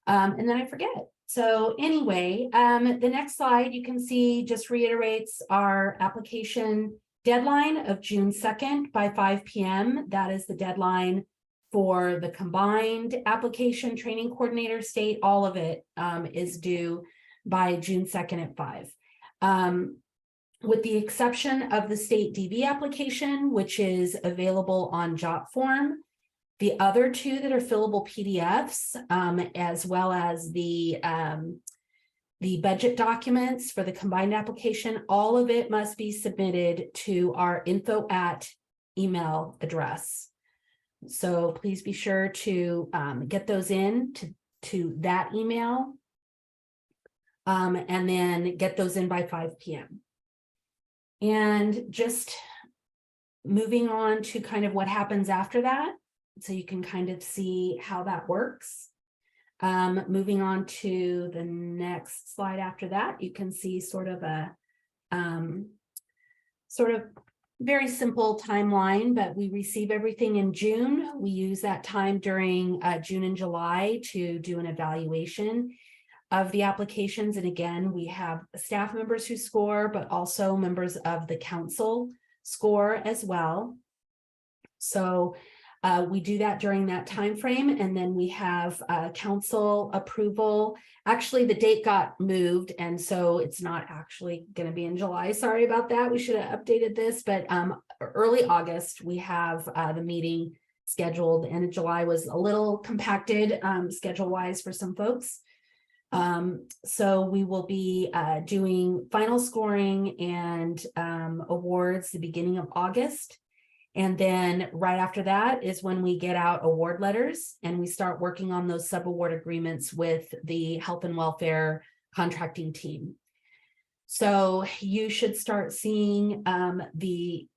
S5: And then I forget. So anyway, the next slide you can see just reiterates our application deadline of June 2nd by 5 p.m. That is the deadline for the combined application, training coordinator, state, all of it is due by June 2nd at 5. With the exception of the state DV application, which is available on JotForm. The other two that are fillable PDFs, as well as the budget documents for the combined application, all of it must be submitted to our info@ email address. So please be sure to get those in to that email, and then get those in by 5 p.m. And just moving on to kind of what happens after that, so you can kind of see how that works. Moving on to the next slide after that, you can see sort of a very simple timeline, but we receive everything in June. We use that time during June and July to do an evaluation of the applications. And again, we have staff members who score, but also members of the council score as well. So we do that during that time frame, and then we have council approval. Actually, the date got moved, and so it's not actually going to be in July. Sorry about that. We should have updated this, but early August we have the meeting scheduled, and July was a little compacted schedule-wise for some folks. So we will be doing final scoring and awards the beginning of August. And then right after that is when we get out award letters and we start working on those sub-award agreements with the health and welfare contracting team. So you should start seeing the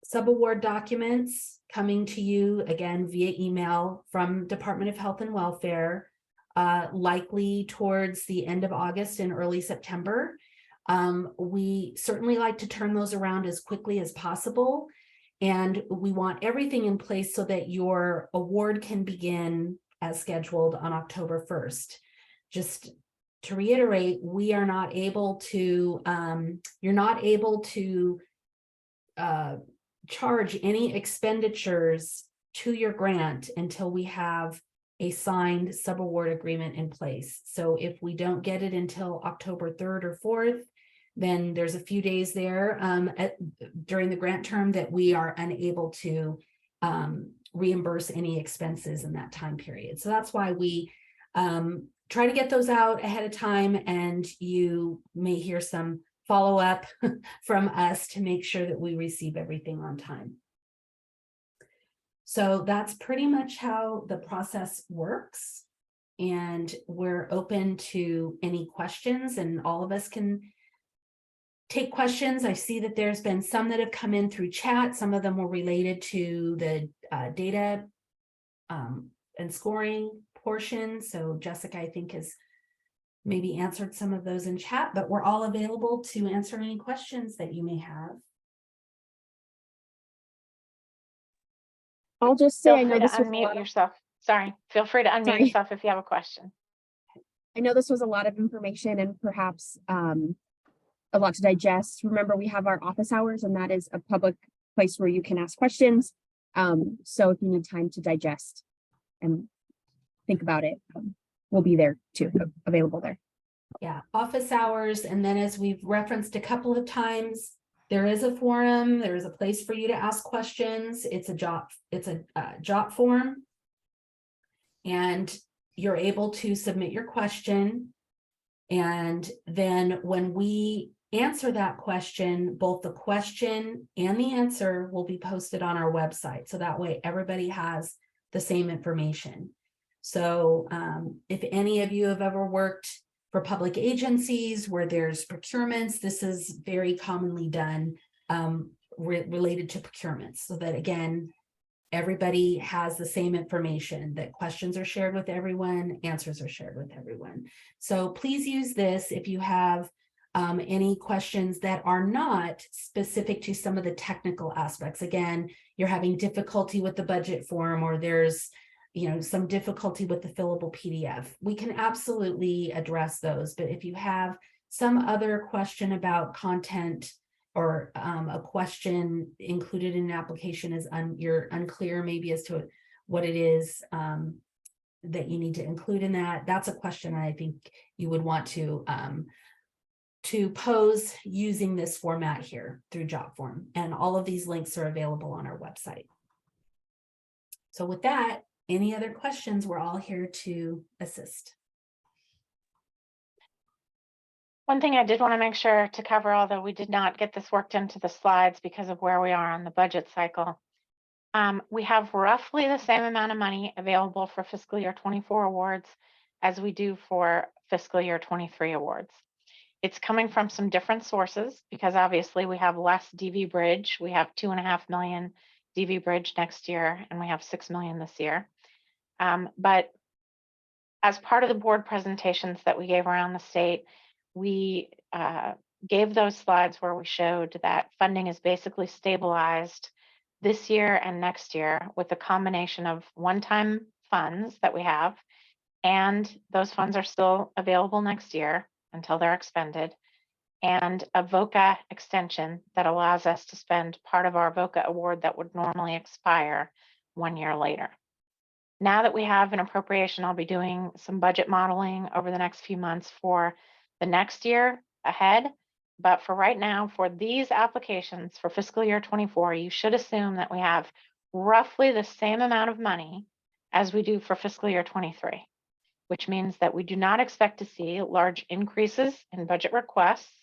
S5: sub-award documents coming to you again via email from Department of Health and Welfare, likely towards the end of August and early September. We certainly like to turn those around as quickly as possible. And we want everything in place so that your award can begin as scheduled on October 1st. Just to reiterate, we are not able to, you're not able to charge any expenditures to your grant until we have a signed subaward agreement in place. So if we don't get it until October 3rd or 4th, then there's a few days there during the grant term that we are unable to reimburse any expenses in that time period. So that's why we Try to get those out ahead of time, and you may hear some follow-up from us to make sure that we receive everything on time. So that's pretty much how the process works. And we're open to any questions, and all of us can take questions. I see that there's been some that have come in through chat. Some of them were related to the data and scoring portion. So Jessica, I think, has maybe answered some of those in chat, but we're all available to answer any questions that you may have.
S1: I'll just say,
S4: Feel
S1: I know
S4: free to
S1: this was a lot
S4: unmute
S1: of,
S4: yourself. Sorry, feel free to unmute
S1: Sorry.
S4: yourself if you have a question.
S1: I know this was a lot of information and perhaps a lot to digest. Remember, we have our office hours, and that is a public place where you can ask questions. So if you need time to digest and think about it, we'll be there too, available there.
S5: Yeah, office hours. And then, as we've referenced a couple of times, there is a forum. There is a place for you to ask questions. It's a JOT form. And you're able to submit your question. And then when we answer that question, both the question and the answer will be posted on our website. So that way everybody has the same information. So if any of you have ever worked for public agencies where there's procurements, this is very commonly done related to procurements, so that again, everybody has the same information, that questions are shared with everyone, answers are shared with everyone. So please use this if you have any questions that are not specific to some of the technical aspects. Again, you're having difficulty with the budget form, or there's some difficulty with the fillable PDF. We can absolutely address those. But if you have some other question about content, or a question included in an application is you're unclear maybe as to what it is that you need to include in that, that's a question I think you would want to pose using this format here through JOT form. And all of these links are available on our website. So with that, any other questions? We're all here to assist.
S4: One thing I did want to make sure to cover, although we did not get this worked into the slides because of where we are on the budget cycle, we have roughly the same amount of money available for fiscal year 24 awards as we do for fiscal year 23 awards. It's coming from some different sources because obviously we have less DV Bridge. We have $2.5 million DV Bridge next year, and we have $6 million this year. But as part of the board presentations that we gave around the state, we gave those slides where we showed that funding is basically stabilized this year and next year with a combination of one-time funds that we have, and those funds are still available next year until they're expended, and a VOCA extension that allows us to spend part of our VOCA award that would normally expire 1 year later. Now that we have an appropriation, I'll be doing some budget modeling over the next few months for the next year ahead. But for right now, for these applications for fiscal year 24, you should assume that we have roughly the same amount of money as we do for fiscal year 23, which means that we do not expect to see large increases in budget requests.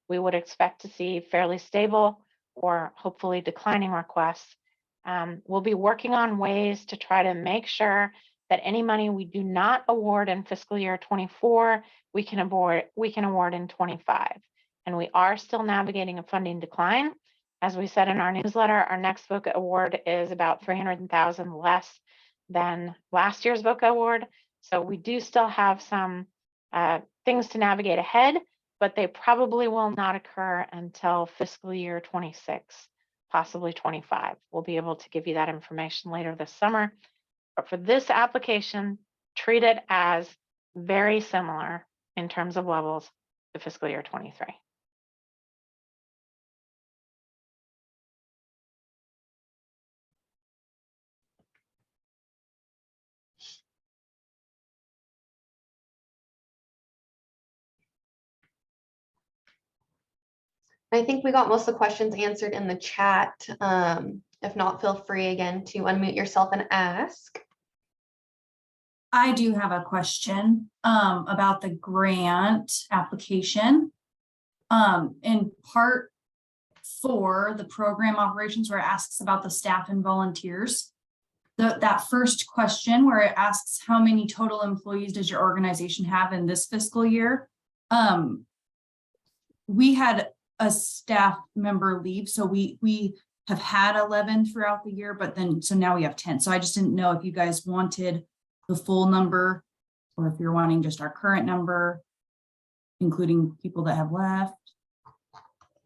S4: We would expect to see fairly stable or hopefully declining requests. We'll be working on ways to try to make sure that any money we do not award in fiscal year 24, we can award in 25. And we are still navigating a funding decline. As we said in our newsletter, our next VOCA award is about $300,000 less than last year's VOCA award. So we do still have some things to navigate ahead, but they probably will not occur until fiscal year 26, possibly 25. We'll be able to give you that information later this summer. But for this application, treat it as very similar in terms of levels to fiscal year 23.
S3: I think we got most of the questions answered in the chat. If not, feel free again to unmute yourself and ask.
S2: I do have a question about the grant application. In part 4, the program operations, where it asks about the staff and volunteers. That first question where it asks how many total employees does your organization have in this fiscal year? We had a staff member leave, so we have had 11 throughout the year, but then so now we have 10. So I just didn't know if you guys wanted the full number or if you're wanting just our current number, including people that have left.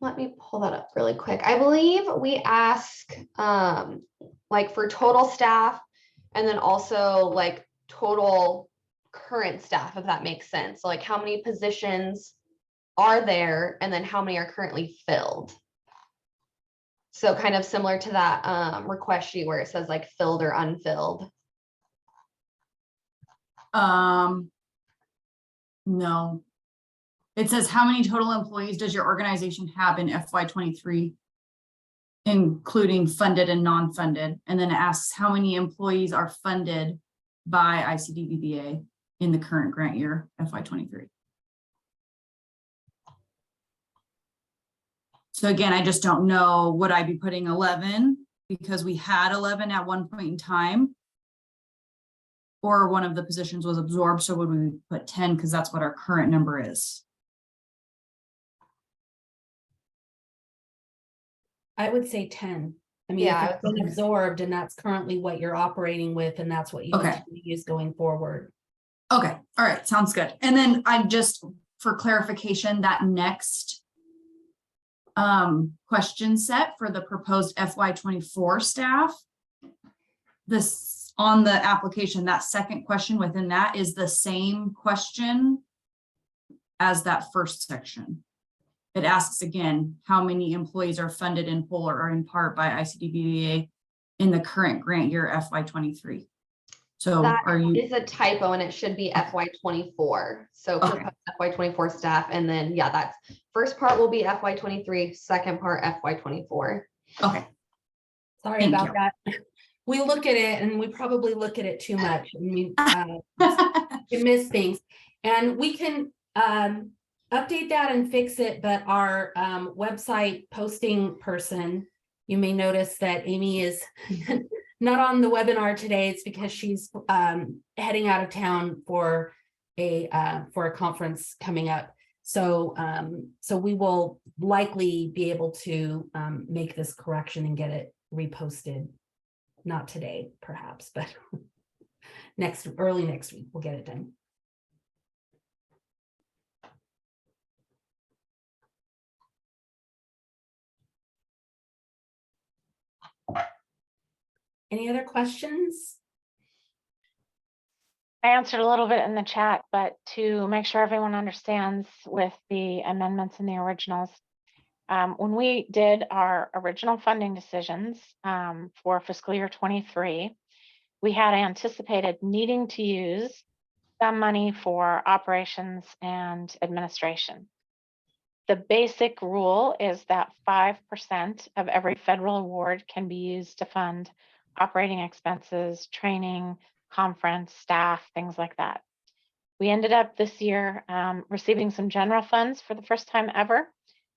S3: Let me pull that up really quick. I believe we ask like for total staff and then also like total current staff, if that makes sense. So like how many positions are there and then how many are currently filled. So kind of similar to that request sheet where it says like filled or unfilled.
S2: No. It says how many total employees does your organization have in FY23, including funded and non-funded, and then it asks how many employees are funded by ICDVBA in the current grant year FY23. So again, I just don't know, would I be putting 11 because we had 11 at one point in time? Or one of the positions was absorbed, so would we put 10 because that's what our current number is?
S5: I would say 10. I mean,
S3: Yeah,
S5: if it's been absorbed and that's currently what you're operating with, and that's what you
S2: Okay.
S5: need to use going forward.
S2: Okay, all right, sounds good. And then I just, for clarification, that next question set for the proposed FY24 staff, this on the application, that second question within that is the same question as that first section. It asks again, how many employees are funded in full or in part by ICDVBA in the current grant year FY23? So
S3: that
S2: are you?
S3: is a typo and it should be FY24. So
S2: Okay.
S3: FY24 staff. And then, yeah, that's first part will be FY23, second part FY24.
S2: Okay.
S5: Sorry
S2: Thank
S5: about
S2: you.
S5: that. We look at it and we probably look at it too much and we miss things. And we can update that and fix it, but our website posting person, you may notice that Amy is not on the webinar today. It's because she's heading out of town for a conference coming up. So so we will likely be able to make this correction and get it reposted. Not today, perhaps, but early next week, we'll get it done. Any other questions?
S4: I answered a little bit in the chat, but to make sure everyone understands with the amendments in the originals, when we did our original funding decisions for fiscal year 23, we had anticipated needing to use some money for operations and administration. The basic rule is that 5% of every federal award can be used to fund operating expenses, training, conference, staff, things like that. We ended up this year receiving some general funds for the first time ever.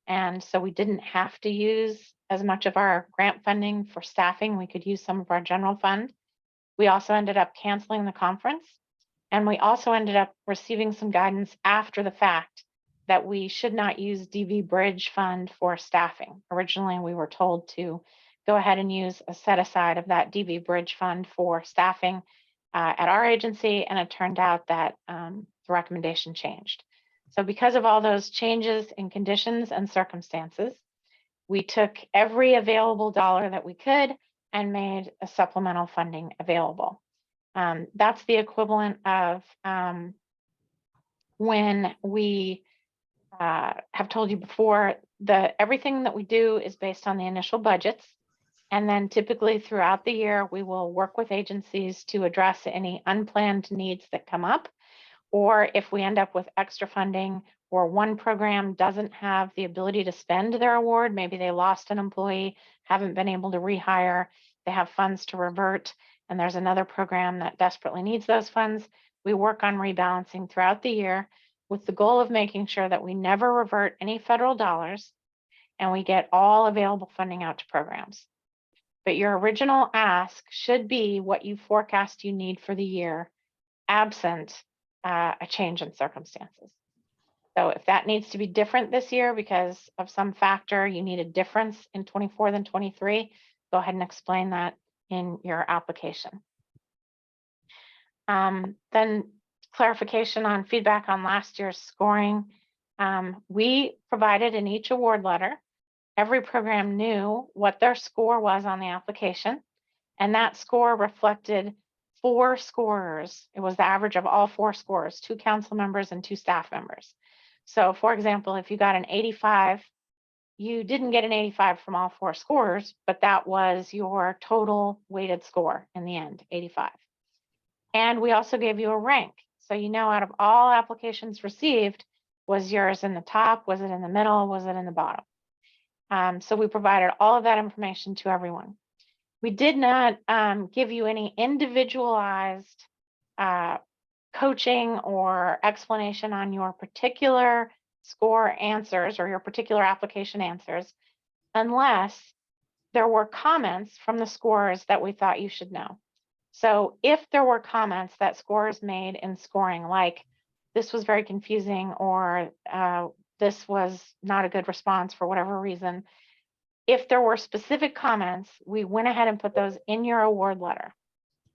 S4: And so we didn't have to use as much of our grant funding for staffing. We could use some of our general fund. We also ended up canceling the conference. And we also ended up receiving some guidance after the fact that we should not use DV Bridge Fund for staffing. Originally, we were told to go ahead and use a set aside of that DV Bridge Fund for staffing at our agency, and it turned out that the recommendation changed. So because of all those changes in conditions and circumstances, we took every available dollar that we could and made a supplemental funding available. That's the equivalent of when we have told you before that everything that we do is based on the initial budgets. And then typically throughout the year, we will work with agencies to address any unplanned needs that come up. Or if we end up with extra funding or one program doesn't have the ability to spend their award, maybe they lost an employee, haven't been able to rehire, they have funds to revert, and there's another program that desperately needs those funds, we work on rebalancing throughout the year with the goal of making sure that we never revert any federal dollars and we get all available funding out to programs. But your original ask should be what you forecast you need for the year, absent a change in circumstances. So if that needs to be different this year because of some factor, you need a difference in 24 than 23, go ahead and explain that in your application. Then clarification on feedback on last year's scoring. We provided in each award letter, every program knew what their score was on the application, and that score reflected 4 scorers. It was the average of all 4 scorers, 2 council members and 2 staff members. So for example, if you got an 85, you didn't get an 85 from all 4 scorers, but that was your total weighted score in the end, 85. And we also gave you a rank. So you know out of all applications received, was yours in the top, was it in the middle, was it in the bottom? So we provided all of that information to everyone. We did not give you any individualized coaching or explanation on your particular score answers or your particular application answers, unless there were comments from the scorers that we thought you should know. So if there were comments that scorers made in scoring, like this was very confusing or this was not a good response for whatever reason, if there were specific comments, we went ahead and put those in your award letter.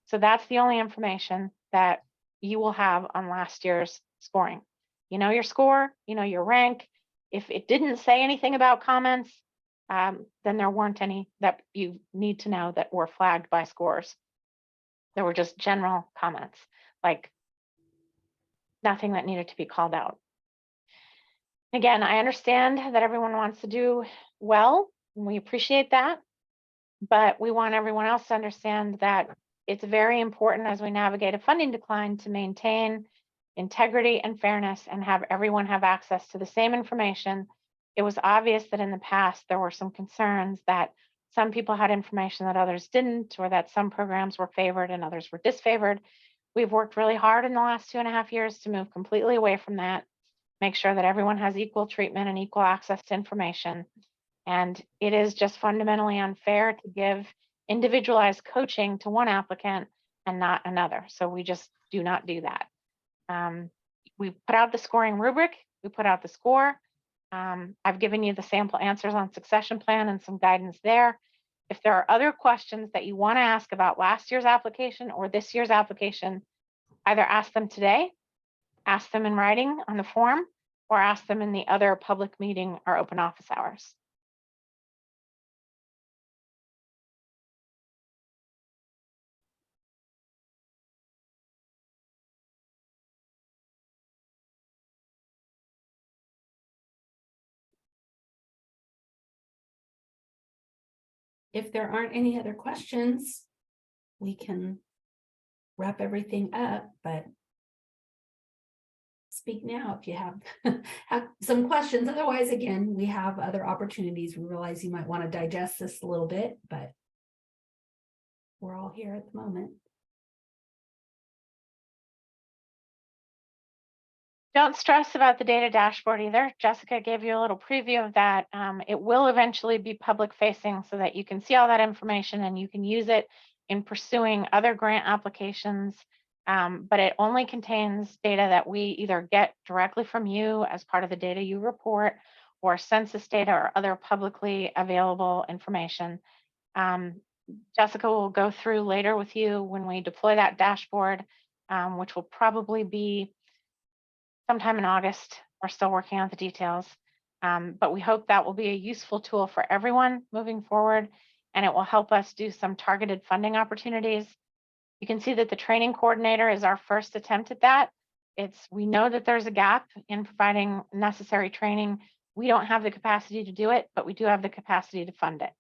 S4: So that's the only information that you will have on last year's scoring. You know your score, you know your rank. If it didn't say anything about comments, then there weren't any that you need to know that were flagged by scores. There were just general comments, like nothing that needed to be called out. Again, I understand that everyone wants to do well, and we appreciate that, but we want everyone else to understand that it's very important as we navigate a funding decline to maintain integrity and fairness and have everyone have access to the same information. It was obvious that in the past there were some concerns that some people had information that others didn't, or that some programs were favored and others were disfavored. We've worked really hard in the last 2.5 years to move completely away from that, make sure that everyone has equal treatment and equal access to information. And it is just fundamentally unfair to give individualized coaching to one applicant and not another. So we just do not do that. We put out the scoring rubric, we put out the score. I've given you the sample answers on succession plan and some guidance there. If there are other questions that you want to ask about last year's application or this year's application, either ask them today, ask them in writing on the form, or ask them in the other public meeting or open office hours.
S5: If there aren't any other questions, we can wrap everything up, but speak now if you have some questions. Otherwise, again, we have other opportunities. We realize you might want to digest this a little bit, but we're all here at the moment.
S4: Don't stress about the data dashboard either. Jessica gave you a little preview of that. It will eventually be public facing so that you can see all that information and you can use it in pursuing other grant applications. But it only contains data that we either get directly from you as part of the data you report, or census data or other publicly available information. Jessica will go through later with you when we deploy that dashboard, which will probably be sometime in August. We're still working on the details, but we hope that will be a useful tool for everyone moving forward, and it will help us do some targeted funding opportunities. You can see that the training coordinator is our first attempt at that. We know that there's a gap in providing necessary training. We don't have the capacity to do it, but we do have the capacity to fund it.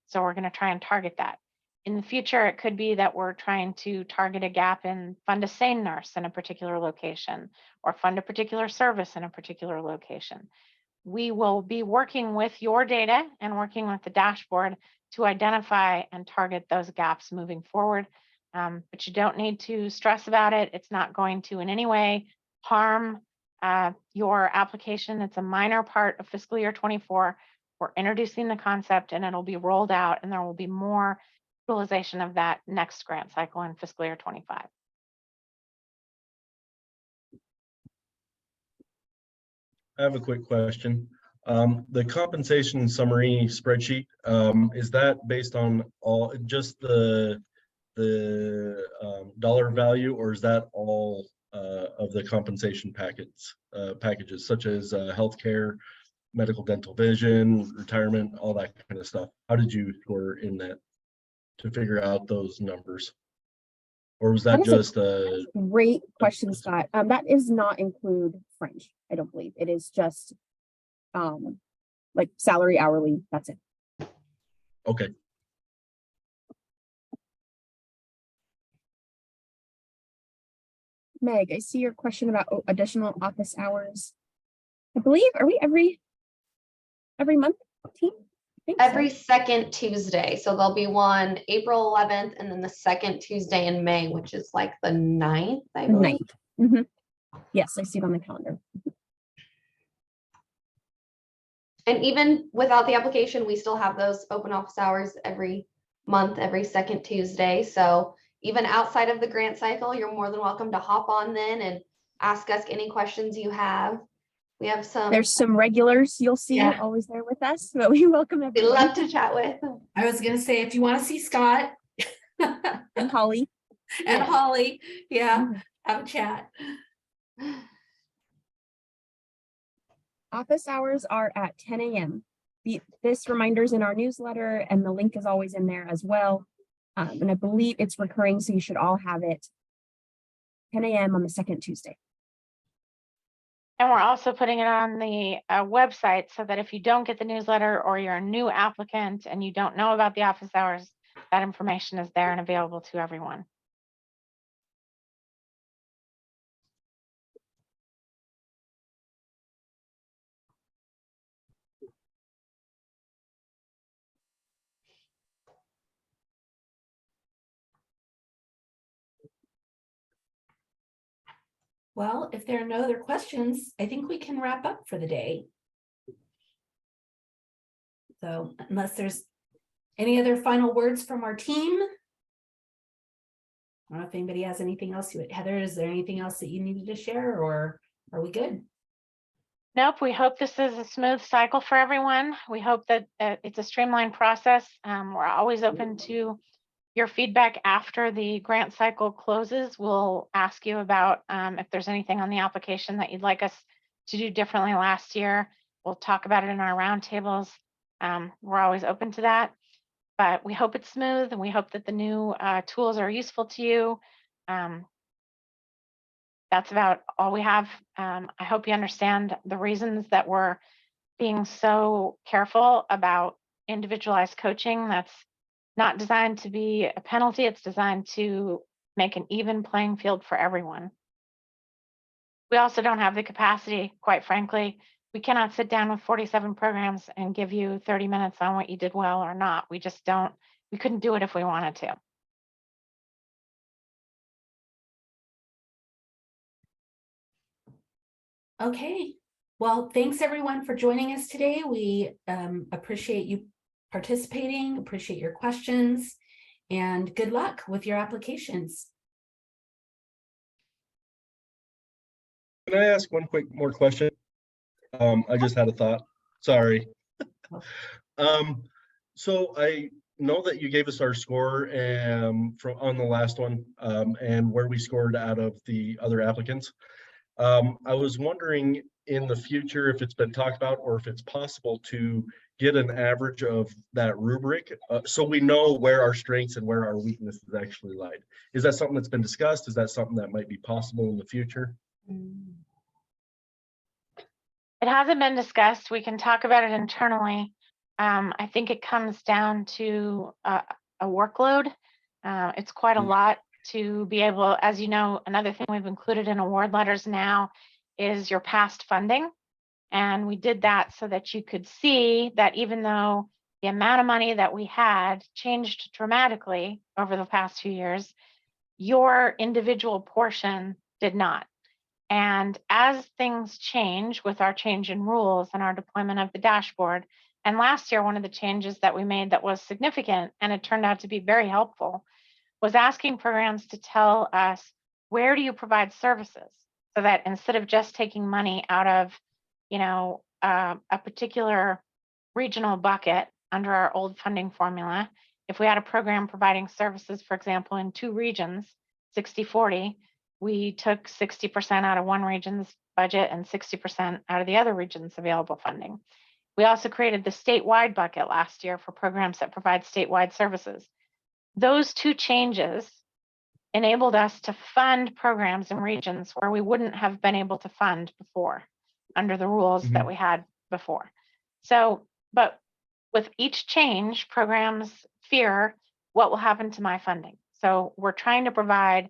S4: So we're going to try and target that. In the future, it could be that we're trying to target a gap and fund a SANE nurse in a particular location, or fund a particular service in a particular location. We will be working with your data and working with the dashboard to identify and target those gaps moving forward. But you don't need to stress about it. It's not going to in any way harm your application. It's a minor part of fiscal year 24. We're introducing the concept and it'll be rolled out, and there will be more utilization of that next grant cycle in fiscal year 25.
S6: I have a quick question. The compensation summary spreadsheet, is that based on all just the dollar value, or is that all of the compensation packages such as healthcare, medical, dental, vision, retirement, all that kind of stuff? How did you score in that to figure out those numbers? Or was that
S1: That is a
S6: just a
S1: Great question, Scott. That does not include fringe, I don't believe. It is just like salary, hourly, that's it.
S6: okay?
S1: Meg, I see your question about additional office hours. I believe, are we every month, team? I think so.
S3: Every second Tuesday. So there'll be one April 11th and then the second Tuesday in May, which is like the 9th, I
S1: The
S3: believe.
S1: 9th. Mhm. Yes, I see it on the calendar.
S3: And even without the application, we still have those open office hours every month, every second Tuesday. So even outside of the grant cycle, you're more than welcome to hop on then and ask us any questions you have. We have some
S1: There's some regulars you'll see
S3: Yeah.
S1: always there with us, but we welcome
S3: we
S1: everyone.
S3: love to chat with.
S5: I was gonna say, if you want to see Scott
S1: And Holly.
S5: and Holly, yeah,
S1: Mhm.
S5: have a chat.
S1: Office hours are at 10 a.m. This reminder's in our newsletter, and the link is always in there as well. And I believe it's recurring, so you should all have it 10 a.m. on the second Tuesday.
S4: And we're also putting it on the website so that if you don't get the newsletter or you're a new applicant and you don't know about the office hours, that information is there and available to everyone.
S5: Well, if there are no other questions, I think we can wrap up for the day. So unless there's any other final words from our team. I don't know if anybody has anything else. Heather, is there anything else that you needed to share, or are we good?
S4: Nope, we hope this is a smooth cycle for everyone. We hope that it's a streamlined process. We're always open to your feedback after the grant cycle closes. We'll ask you about if there's anything on the application that you'd like us to do differently last year. We'll talk about it in our roundtables. We're always open to that, but we hope it's smooth and we hope that the new tools are useful to you. That's about all we have. I hope you understand the reasons that we're being so careful about individualized coaching. That's not designed to be a penalty. It's designed to make an even playing field for everyone. We also don't have the capacity, quite frankly. We cannot sit down with 47 programs and give you 30 minutes on what you did well or not. We just don't, we couldn't do it if we wanted to.
S5: Okay, well, thanks everyone for joining us today. We appreciate you participating, appreciate your questions, and good luck with your applications.
S6: Can I ask one quick more question? I just had a thought. Sorry. So I know that you gave us our score from on the last one and where we scored out of the other applicants. I was wondering in the future if it's been talked about or if it's possible to get an average of that rubric so we know where our strengths and where our weaknesses actually lie. Is that something that's been discussed? Is that something that might be possible in the future?
S4: It hasn't been discussed. We can talk about it internally. I think it comes down to a workload. It's quite a lot to be able, as you know, another thing we've included in award letters now is your past funding. And we did that so that you could see that even though the amount of money that we had changed dramatically over the past few years, your individual portion did not. And as things change with our change in rules and our deployment of the dashboard, and last year, one of the changes that we made that was significant, and it turned out to be very helpful, was asking programs to tell us, where do you provide services? So that instead of just taking money out of, a particular regional bucket under our old funding formula, if we had a program providing services, for example, in 2 regions, 60-40, we took 60% out of one region's budget and 60% out of the other region's available funding. We also created the statewide bucket last year for programs that provide statewide services. Those 2 changes enabled us to fund programs in regions where we wouldn't have been able to fund before under the rules that we had before. So, but with each change, programs fear what will happen to my funding. So we're trying to provide,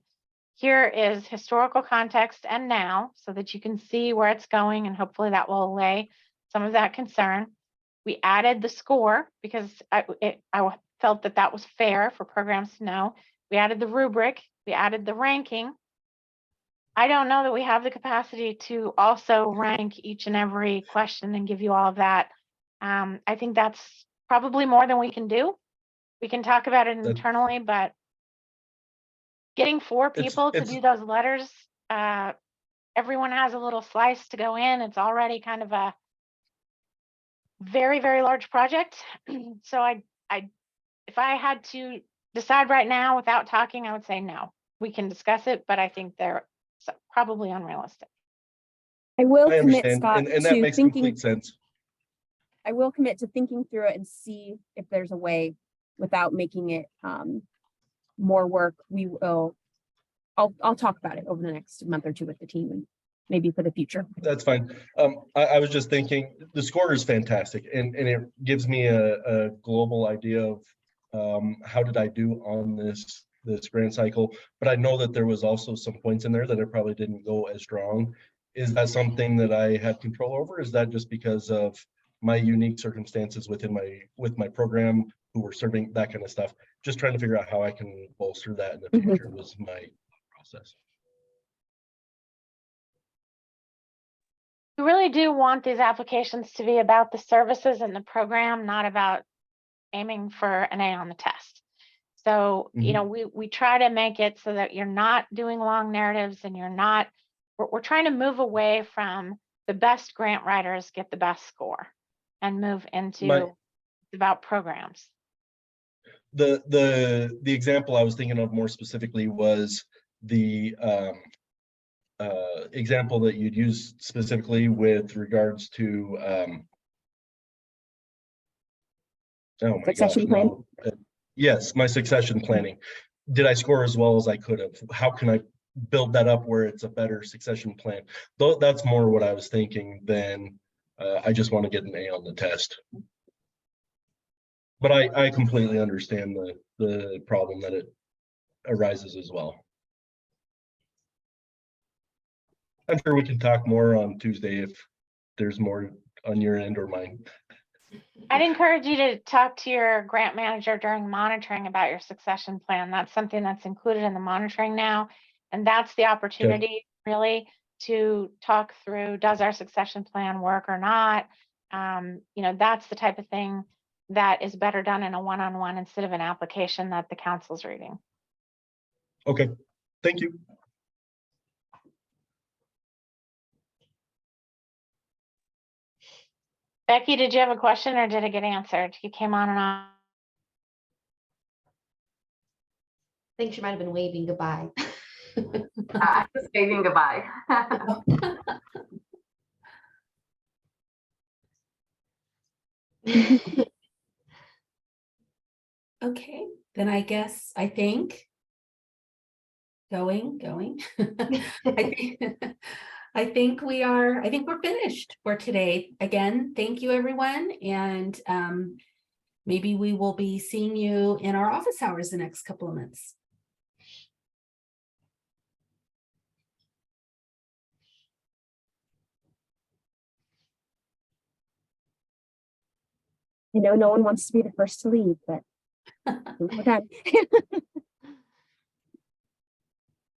S4: here is historical context and now, so that you can see where it's going, and hopefully that will allay some of that concern. We added the score because I felt that that was fair for programs to know. We added the rubric, we added the ranking. I don't know that we have the capacity to also rank each and every question and give you all of that. I think that's probably more than we can do. We can talk about it internally, but getting 4 people to do those letters, everyone has a little slice to go in. It's already kind of a very, very large project. So if I had to decide right now without talking, I would say no. We can discuss it, but I think they're probably unrealistic.
S1: I will
S6: I
S1: commit,
S6: understand,
S1: Scott,
S6: and that
S1: to
S6: makes
S1: thinking.
S6: complete sense.
S1: I will commit to thinking through it and see if there's a way without making it more work. I'll talk about it over the next month or 2 with the team, and maybe for the future.
S6: That's fine. I was just thinking the score is fantastic, and it gives me a global idea of how did I do on this grant cycle. But I know that there was also some points in there that it probably didn't go as strong. Is that something that I had control over? Is that just because of my unique circumstances with my program, who were serving, that kind of stuff? Just trying to figure out how I can bolster that in the future was my process.
S4: We really do want these applications to be about the services and the program, not about aiming for an A on the test. So, we try to make it so that you're not doing long narratives, and we're trying to move away from the best grant writers get the best score and move into about programs.
S6: The example I was thinking of more specifically was the example that you'd use specifically with regards to
S1: Succession plan.
S6: Yes, my succession planning. Did I score as well as I could have? How can I build that up where it's a better succession plan? Though that's more what I was thinking than I just want to get an A on the test. But I completely understand the problem that it arises as well. I'm sure we can talk more on Tuesday if there's more on your end or mine.
S4: I'd encourage you to talk to your grant manager during monitoring about your succession plan. That's something that's included in the monitoring now. And that's the opportunity really to talk through, does our succession plan work or not? That's the type of thing that is better done in a one-on-one instead of an application that the council's reading.
S6: Okay, thank you.
S4: Becky, did you have a question or did it get answered? You came on and on.
S3: I think she might have been waving goodbye.
S7: I was waving goodbye.
S5: Okay, then I think going. I think we're finished for today. Again, thank you, everyone. And maybe we will be seeing you in our office hours the next couple of months.
S1: I know no one wants to be the first to leave, but we're done.